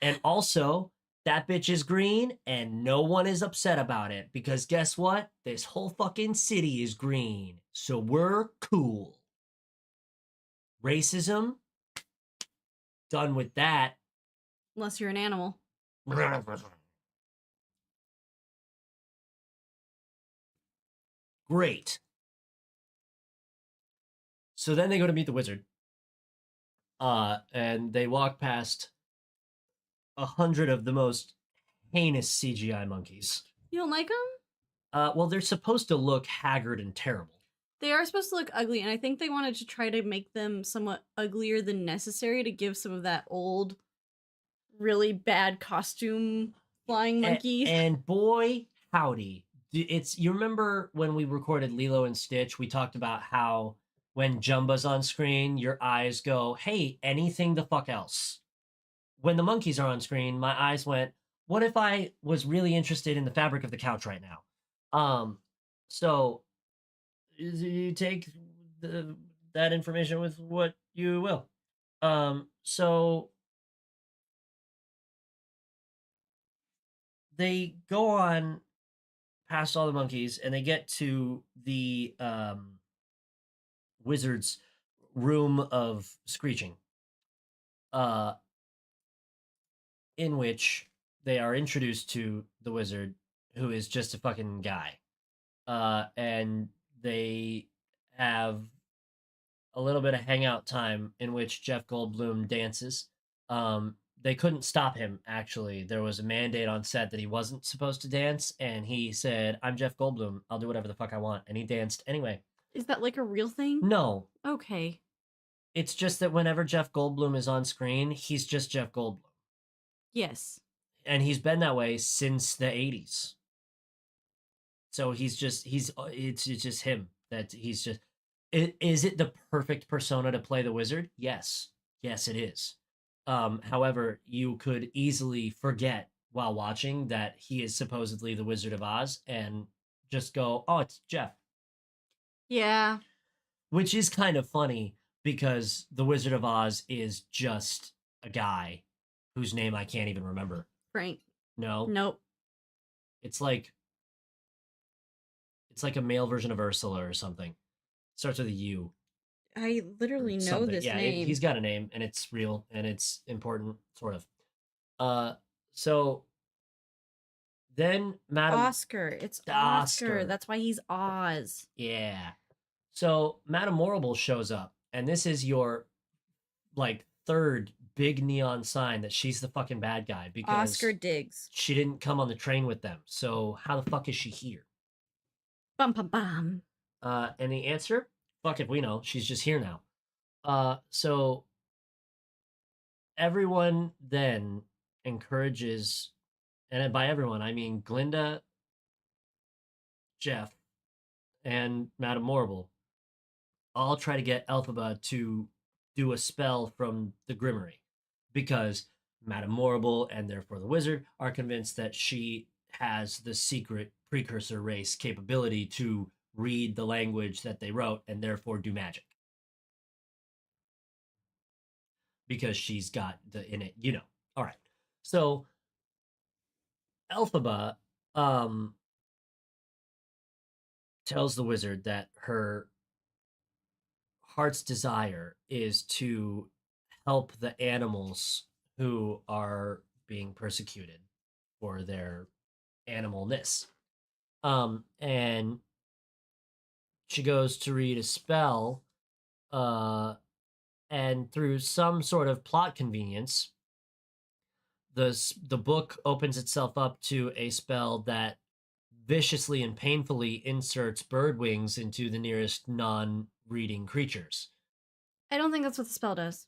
Speaker 1: And also, that bitch is green and no one is upset about it because guess what? This whole fucking city is green. So we're cool. Racism, done with that.
Speaker 2: Unless you're an animal.
Speaker 1: Great. So then they go to meet the wizard. And they walk past 100 of the most heinous CGI monkeys.
Speaker 2: You don't like them?
Speaker 1: Well, they're supposed to look haggard and terrible.
Speaker 2: They are supposed to look ugly, and I think they wanted to try to make them somewhat uglier than necessary to give some of that old, really bad costume flying monkeys.
Speaker 1: And boy, howdy. You remember when we recorded Lilo and Stitch, we talked about how when Jumba's on screen, your eyes go, hey, anything the fuck else. When the monkeys are on screen, my eyes went, what if I was really interested in the fabric of the couch right now? So you take that information with what you will. So they go on past all the monkeys and they get to the wizard's room of screeching, in which they are introduced to the wizard, who is just a fucking guy. And they have a little bit of hangout time in which Jeff Goldblum dances. They couldn't stop him, actually. There was a mandate on set that he wasn't supposed to dance, and he said, I'm Jeff Goldblum. I'll do whatever the fuck I want. And he danced anyway.
Speaker 2: Is that like a real thing?
Speaker 1: No.
Speaker 2: Okay.
Speaker 1: It's just that whenever Jeff Goldblum is on screen, he's just Jeff Goldblum.
Speaker 2: Yes.
Speaker 1: And he's been that way since the 80s. So it's just him. That he's just is it the perfect persona to play the wizard? Yes. Yes, it is. However, you could easily forget while watching that he is supposedly the Wizard of Oz and just go, "Oh, it's Jeff."
Speaker 2: Yeah.
Speaker 1: Which is kind of funny because the Wizard of Oz is just a guy whose name I can't even remember.
Speaker 2: Frank.
Speaker 1: No.
Speaker 2: Nope.
Speaker 1: It's like a male version of Ursula or something. Starts with a U.
Speaker 2: I literally know this name.
Speaker 1: He's got a name and it's real and it's important, sort of. So then Madam
Speaker 2: Oscar. It's Oscar. That's why he's Oz.
Speaker 1: Yeah. So Madam Morrible shows up, and this is your like third big neon sign that she's the fucking bad guy because
Speaker 2: Oscar Diggs.
Speaker 1: She didn't come on the train with them. So how the fuck is she here?
Speaker 2: Bum bum bum.
Speaker 1: And the answer? Fuck if we know. She's just here now. So everyone then encourages, and by everyone I mean Glinda, Jeff, and Madame Morrible, all try to get Elphaba to do a spell from the Grimory because Madame Morrible and therefore the wizard are convinced that she has the secret precursor race capability to read the language that they wrote and therefore do magic. Because she's got the innate, All right. So Elphaba tells the wizard that her heart's desire is to help the animals who are being persecuted for their animalness. And she goes to read a spell, and through some sort of plot convenience, the book opens itself up to a spell that viciously and painfully inserts bird wings into the nearest non-reading creatures.
Speaker 2: I don't think that's what the spell does.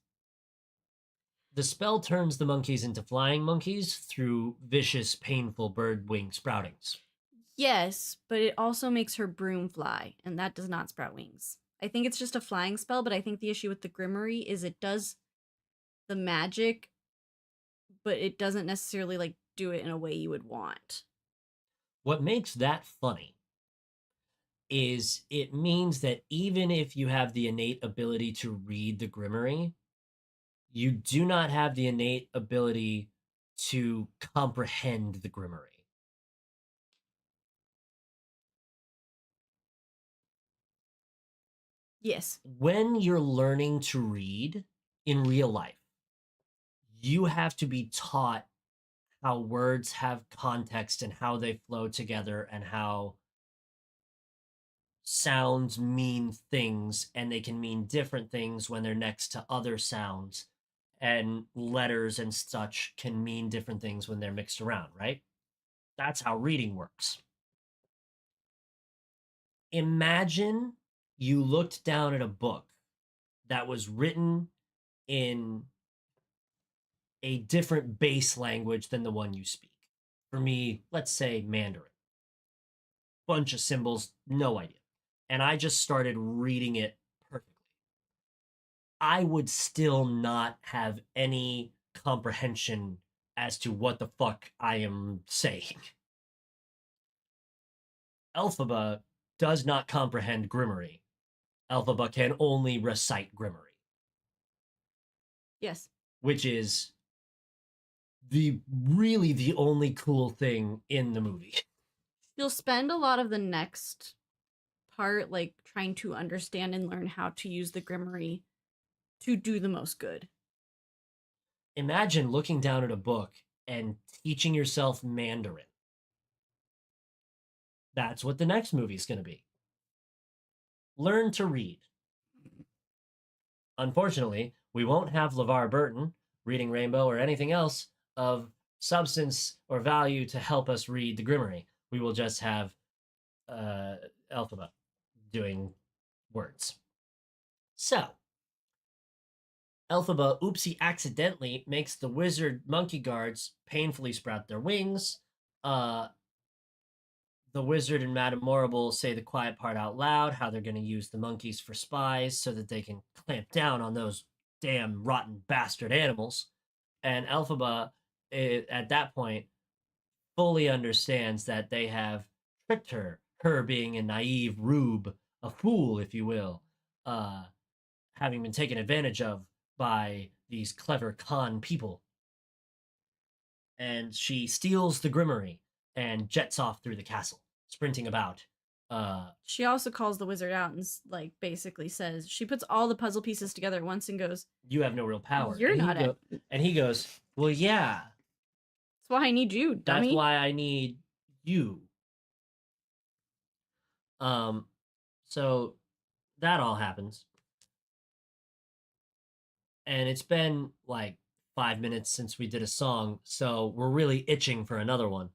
Speaker 1: The spell turns the monkeys into flying monkeys through vicious, painful bird wing sproutings.
Speaker 2: Yes, but it also makes her broom fly, and that does not sprout wings. I think it's just a flying spell, but I think the issue with the Grimory is it does the magic, but it doesn't necessarily do it in a way you would want.
Speaker 1: What makes that funny is it means that even if you have the innate ability to read the Grimmery, you do not have the innate ability to comprehend the Grimmery.
Speaker 2: Yes.
Speaker 1: When you're learning to read in real life, you have to be taught how words have context and how they flow together and how sounds mean things and they can mean different things when they're next to other sounds, and letters and such can mean different things when they're mixed around, right? That's how reading works. Imagine you looked down at a book that was written in a different base language than the one you speak. For me, let's say Mandarin. Bunch of symbols, no idea. And I just started reading it perfectly. I would still not have any comprehension as to what the fuck I am saying. Elphaba does not comprehend Grimmery. Elphaba can only recite Grimmery,
Speaker 2: Yes.
Speaker 1: which is the only cool thing in the movie.
Speaker 2: You'll spend a lot of the next part like trying to understand and learn how to use the Grimmery to do the most good.
Speaker 1: Imagine looking down at a book and teaching yourself Mandarin. That's what the next movie is going to be. Learn to read. Unfortunately, we won't have LeVar Burton reading Rainbow or anything else of substance or value to help us read the Grimmery. We will just have Elphaba doing words. So, Elphaba oopsie accidentally makes the wizard monkey guards painfully sprout their wings. Uh, the wizard and Madame Morrible say the quiet part out loud, how they're going to use the monkeys for spies so that they can clamp down on those damn rotten bastard animals. And Elphaba, at that point, fully understands that they have tricked her, her being a naive rube, a fool, if you will, uh, having been taken advantage of by these clever con people. And she steals the Grimmery and jets off through the castle, sprinting about.
Speaker 2: She also calls the wizard out and like basically says she puts all the puzzle pieces together at once and goes,
Speaker 1: You have no real power.
Speaker 2: "You're not it.
Speaker 1: And he goes, well, yeah,
Speaker 2: That's why I need you,
Speaker 1: that's
Speaker 2: dummy."
Speaker 1: why I need you. Um, so that all happens. And it's been like 5 minutes since we did a song, so we're really itching for another one.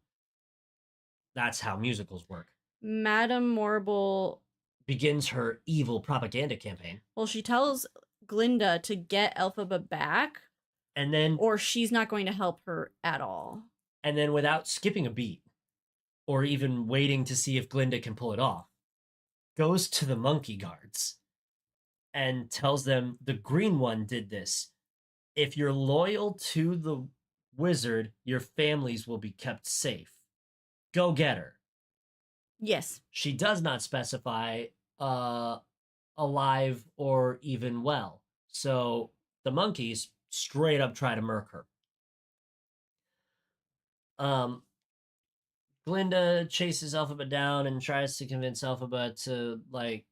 Speaker 1: That's how musicals work.
Speaker 2: Madame Morrible
Speaker 1: Begins her evil propaganda campaign.
Speaker 2: Well, she tells Glinda to get Elphaba back,
Speaker 1: and then
Speaker 2: or she's not going to help her at all.
Speaker 1: And then without skipping a beat or even waiting to see if Glinda can pull it off, goes to the monkey guards and tells them the green one did this. If you're loyal to the wizard, your families will be kept safe. Go get her.
Speaker 2: Yes.
Speaker 1: She does not specify alive or even well. So the monkeys straight up try to murk her. Glinda chases Elphaba down and tries to convince Elphaba to like,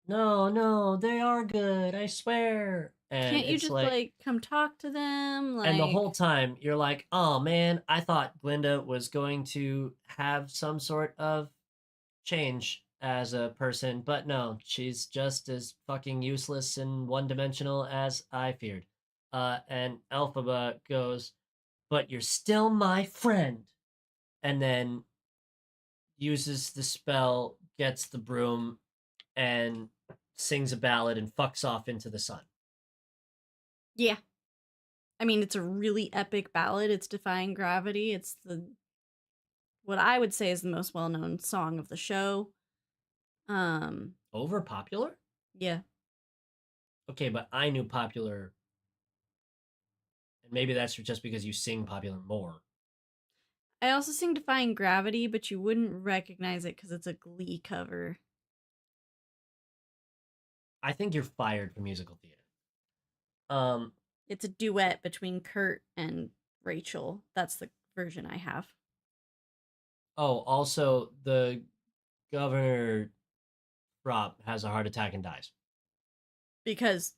Speaker 1: no, they are good, I swear. And
Speaker 2: Can't you just like come talk to them?
Speaker 1: And the whole time you're like, oh man, I thought Glinda was going to have some sort of change as a person, but no, she's just as fucking useless and one-dimensional as I feared. And Elphaba goes, but you're still my friend. And then uses the spell, gets the broom, and sings a ballad and fucks off into the sun.
Speaker 2: Yeah. I mean, it's a really epic ballad. It's Defying Gravity. It's what I would say is the most well-known song of the show.
Speaker 1: Over popular?
Speaker 2: Yeah.
Speaker 1: Okay, but I knew popular, and maybe that's just because you sing popular more.
Speaker 2: I also sing Defying Gravity, but you wouldn't recognize it because it's a Glee cover.
Speaker 1: I think you're fired from musical theater. Um,
Speaker 2: It's a duet between Kurt and Rachel. That's the version I have.
Speaker 1: oh, also the governor prop has a heart attack and dies
Speaker 2: Because,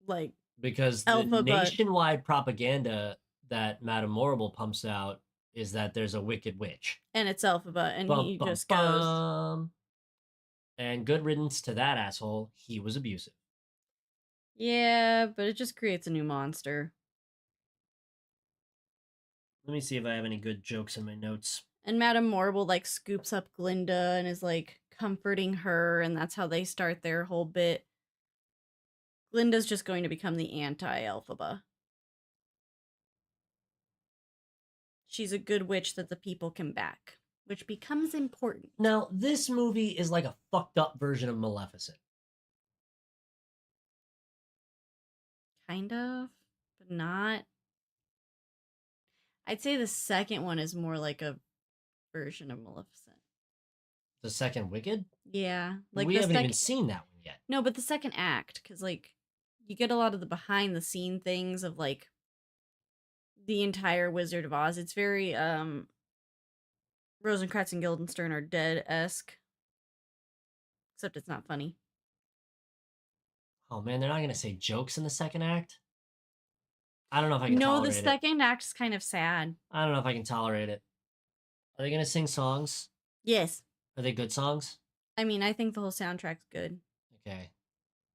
Speaker 2: like,
Speaker 1: because the
Speaker 2: Elphaba,
Speaker 1: nationwide propaganda that Madame Morrible pumps out is that there's a wicked witch.
Speaker 2: and it's Elphaba, and
Speaker 1: Bum
Speaker 2: he
Speaker 1: bum
Speaker 2: just goes,
Speaker 1: bum. And good riddance to that asshole. He was abusive.
Speaker 2: yeah, but it just creates a new monster.
Speaker 1: Let me see if I have any good jokes in my notes.
Speaker 2: And Madame Morrible, like, scoops up Glinda and is, like, comforting her, and that's how they start their whole bit. Glinda's just going to become the anti-Elphaba. She's a good witch that the people can back, which becomes important.
Speaker 1: Now, this movie is like a fucked up version of Maleficent.
Speaker 2: Kind of, but not. I'd say the second one is more like a version of Maleficent.
Speaker 1: The second Wicked?
Speaker 2: Yeah, like
Speaker 1: We
Speaker 2: the
Speaker 1: haven't even
Speaker 2: second.
Speaker 1: seen that one yet.
Speaker 2: No, but the second act, because like you get a lot of the behind the scene things of like the entire Wizard of Oz. It's very Rosencrantz and Guildenstern are dead esque, except it's not funny.
Speaker 1: Oh man, they're not gonna say jokes in the second act? I don't know if I can
Speaker 2: No, the
Speaker 1: tolerate it.
Speaker 2: second act is kind of sad.
Speaker 1: I don't know if I can tolerate it. Are they gonna sing songs?
Speaker 2: Yes,
Speaker 1: Are they good songs?
Speaker 2: I mean I think the whole soundtrack's good.
Speaker 1: Okay.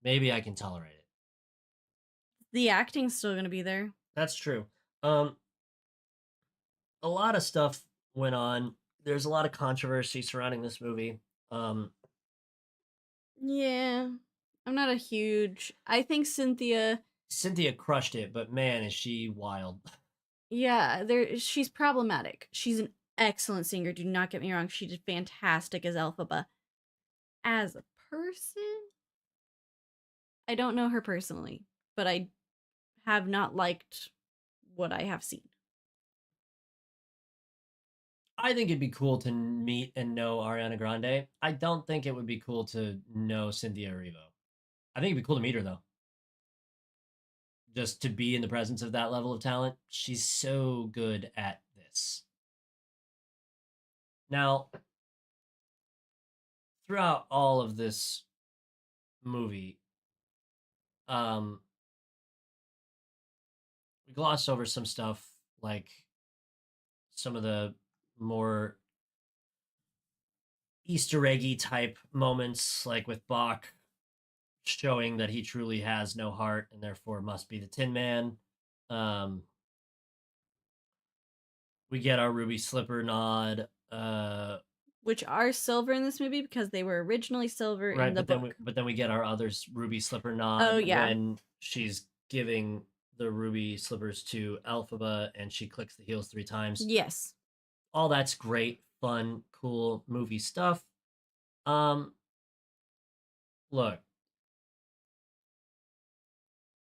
Speaker 1: Maybe I can tolerate it.
Speaker 2: The acting's still gonna be there.
Speaker 1: That's true. Um, a lot of stuff went on. There's a lot of controversy surrounding this movie. Um,
Speaker 2: Yeah, I'm not a huge. I think Cynthia.
Speaker 1: Cynthia crushed it, but man, is she wild.
Speaker 2: Yeah, she's problematic. She's an excellent singer. Do not get me wrong. She did fantastic as Elphaba. As a person, I don't know her personally, but I have not liked what I have seen.
Speaker 1: I think it'd be cool to meet and know Ariana Grande. I don't think it would be cool to know Cynthia Erivo. I think it'd be cool to meet her though. Just to be in the presence of that level of talent. She's so good at this. Now, throughout all of this movie, um, we glossed over some stuff like some of the more Easter eggy type moments, like with Bach showing that he truly has no heart and therefore must be the Tin Man. Um, we get our Ruby Slipper nod.
Speaker 2: Which are silver in this movie because they were originally silver in
Speaker 1: Right,
Speaker 2: the book.
Speaker 1: but then we get our other Ruby Slipper nod
Speaker 2: Oh, yeah.
Speaker 1: when she's giving the Ruby Slippers to Elphaba and she clicks the heels 3 times.
Speaker 2: Yes.
Speaker 1: All that's great, fun, cool movie stuff. Look,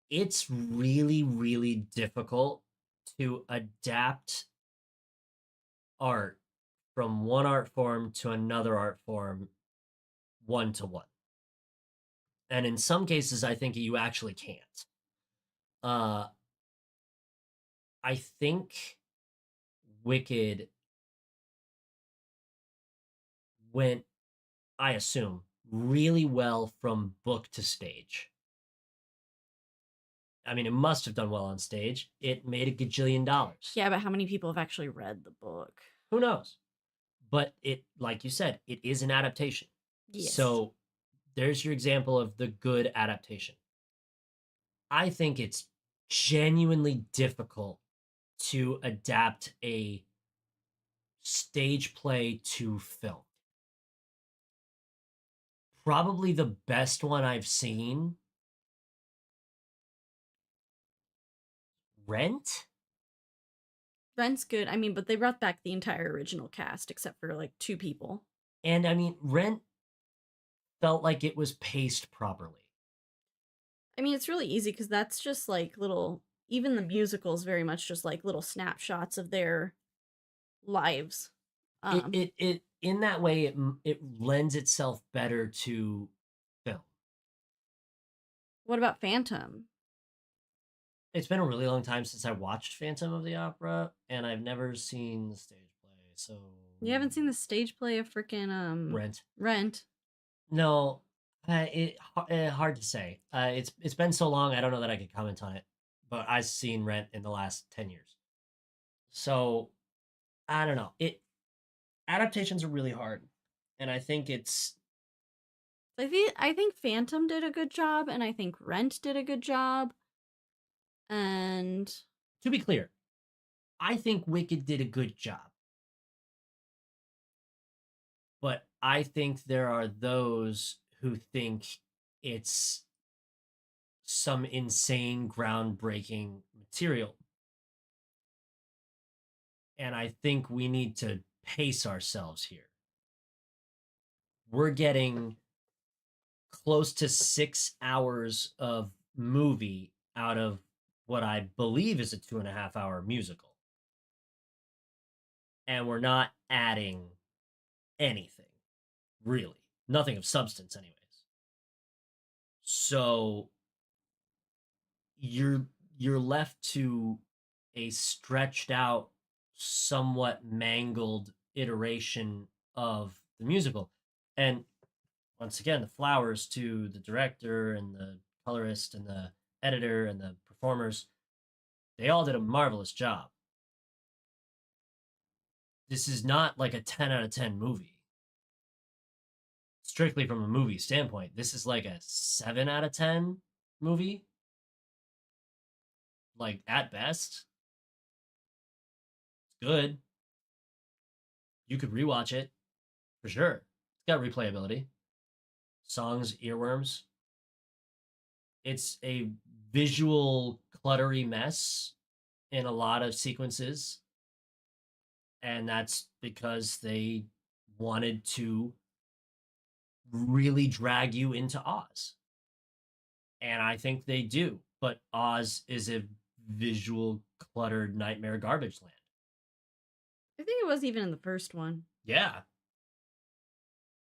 Speaker 1: it's really, really difficult to adapt art from one art form to another art form one to one. And in some cases, I think you actually can't. Uh, I think Wicked went, I assume, really well from book to stage. I mean, it must have done well on stage. It made $1 gajillion.
Speaker 2: Yeah, but how many people have actually read the book?
Speaker 1: Who knows? But it, like you said, it is an adaptation.
Speaker 2: Yes.
Speaker 1: So there's your example of the good adaptation. I think it's genuinely difficult to adapt a stage play to film. Probably the best one I've seen, Rent.
Speaker 2: Rent's good. I mean, but they brought back the entire original cast except for like 2 people.
Speaker 1: And I mean, Rent felt like it was paced properly.
Speaker 2: I mean, it's really easy because that's just like little. Even the musical is very much just like little snapshots of their lives.
Speaker 1: It
Speaker 2: Um,
Speaker 1: it it in that way it lends itself better to film.
Speaker 2: what about Phantom?
Speaker 1: It's been a really long time since I watched Phantom of the Opera, and I've never seen the stage play. So
Speaker 2: You haven't seen the stage play of freaking
Speaker 1: Rent.
Speaker 2: Rent.
Speaker 1: No, hard to say. It's been so long. I don't know that I could comment on it. But I've seen Rent in the last 10 years, so I don't know. It adaptations are really hard, and I think it's
Speaker 2: I think Phantom did a good job, and I think Rent did a good job. And
Speaker 1: to be clear. I think Wicked did a good job, but I think there are those who think it's some insane, groundbreaking material. And I think we need to pace ourselves here. We're getting close to 6 hours of movie out of what I believe is a 2.5 hour musical. And we're not adding anything, really. Nothing of substance, anyways. So you're you're left to a stretched out, somewhat mangled iteration of the musical. And once again, the flowers to the director and the colorist and the editor and the performers, they all did a marvelous job. This is not like a 10 out of 10 movie. Strictly from a movie standpoint, this is like a 7 out of 10 movie, like at best. It's good. You could rewatch it for sure. It's got replayability. Songs, earworms. It's a visual cluttery mess in a lot of sequences, and that's because they wanted to really drag you into Oz. And I think they do, but Oz is a visual cluttered nightmare garbage land.
Speaker 2: I think it was even in the first one.
Speaker 1: Yeah.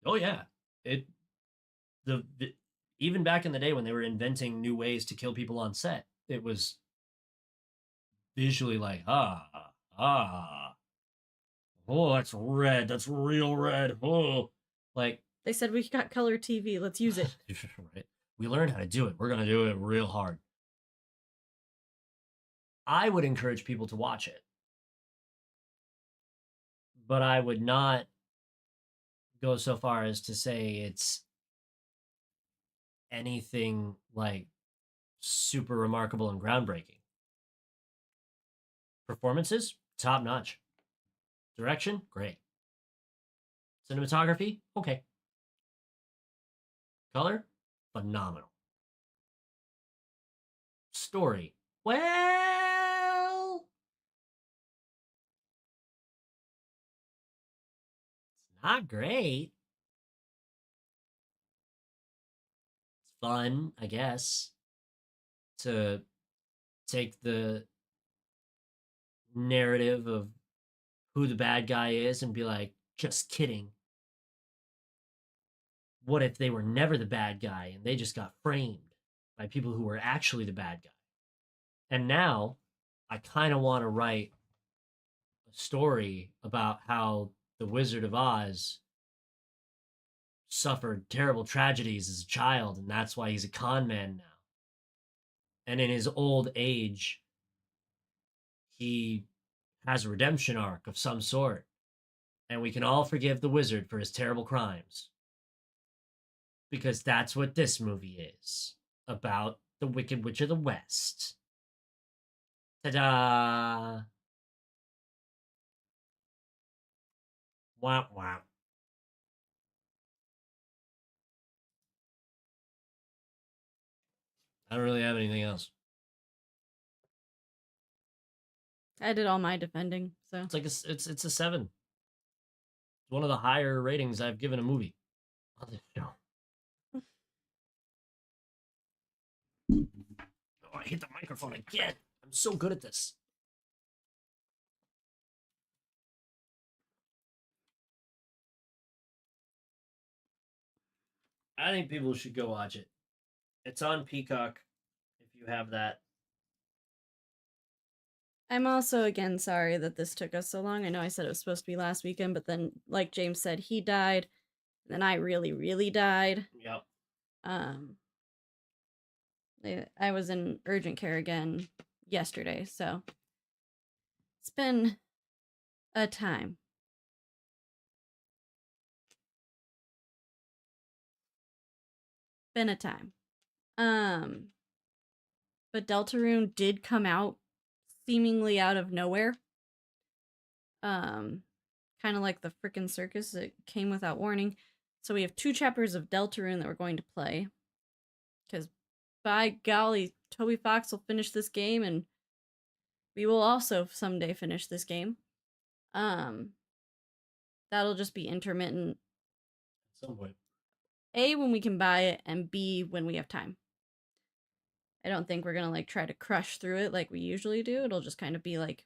Speaker 1: Oh yeah. It the even back in the day when they were inventing new ways to kill people on set, it was visually like oh, that's red, that's real red, oh, like
Speaker 2: They said we got color TV. Let's use it.
Speaker 1: right, we learned how to do it, we're gonna do it real hard. I would encourage people to watch it, but I would not go so far as to say it's anything like super remarkable and groundbreaking. Performances, top notch. Direction, great. Cinematography, okay. Color, phenomenal. Story, well, it's not great. It's fun, I guess, to take the narrative of who the bad guy is and be like, just kidding. What if they were never the bad guy and they just got framed by people who were actually the bad guy? And now I kind of want to write a story about how the Wizard of Oz suffered terrible tragedies as a child, and that's why he's a con man now. And in his old age, he has a redemption arc of some sort, and we can all forgive the wizard for his terrible crimes. Because that's what this movie is about, the Wicked Witch of the West. Ta da! Wah wah. I don't really have anything else.
Speaker 2: I did all my defending, so
Speaker 1: It's like it's a 7. It's one of the higher ratings I've given a movie on this show. Oh, I hit the microphone again. I'm so good at this. I think people should go watch it. It's on Peacock if you have that.
Speaker 2: I'm also again sorry that this took us so long. I know I said it was supposed to be last weekend, but then, like James said, he died. Then I really, really died.
Speaker 1: Yep.
Speaker 2: Um, I was in urgent care again yesterday, so it's been a time. Been a time. But Deltarune did come out seemingly out of nowhere. Um, kind of like the frickin' circus, it came without warning. So we have 2 chapters of Deltarune that we're going to play. Because by golly, Toby Fox will finish this game, and we will also someday finish this game. That'll just be intermittent.
Speaker 1: At some point.
Speaker 2: A, when we can buy it, and B, when we have time. I don't think we're gonna like try to crush through it like we usually do. It'll just kind of be like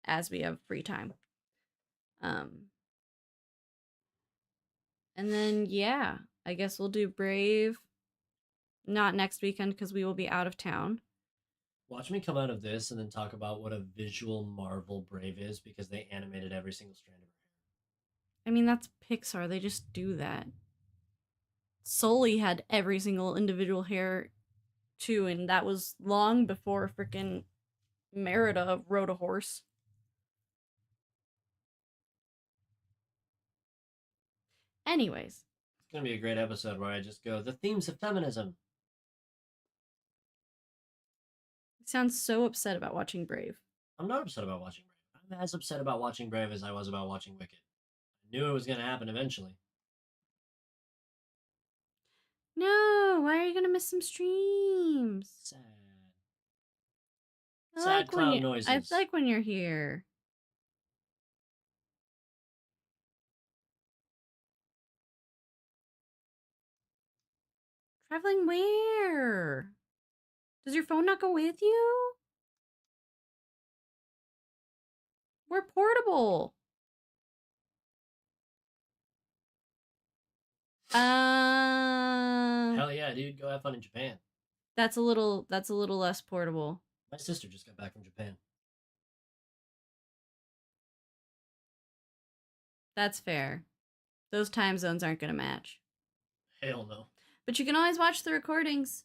Speaker 2: as we have free time. And then yeah, I guess we'll do Brave. Not next weekend because we will be out of town.
Speaker 1: Watch me come out of this and then talk about what a visual marvel Brave is because they animated every single strand of her hair.
Speaker 2: I mean, that's Pixar. They just do that. Sully had every single individual hair too, and that was long before freaking Merida rode a horse. Anyways.
Speaker 1: It's going to be a great episode where I just go, the themes of feminism.
Speaker 2: You sound so upset about watching Brave.
Speaker 1: I'm not upset about watching Brave. I'm as upset about watching Brave as I was about watching Wicked. I knew it was going to happen eventually.
Speaker 2: No, why are you gonna miss some streams?
Speaker 1: Sad.
Speaker 2: I
Speaker 1: Sad
Speaker 2: like
Speaker 1: clown noises.
Speaker 2: I like when you're here. Traveling where? Does your phone not go with you? We're portable.
Speaker 1: Hell yeah, dude. Go have fun in Japan.
Speaker 2: That's a little less portable.
Speaker 1: My sister just got back from Japan.
Speaker 2: That's fair. Those time zones aren't gonna match.
Speaker 1: Hell no.
Speaker 2: But you can always watch the recordings.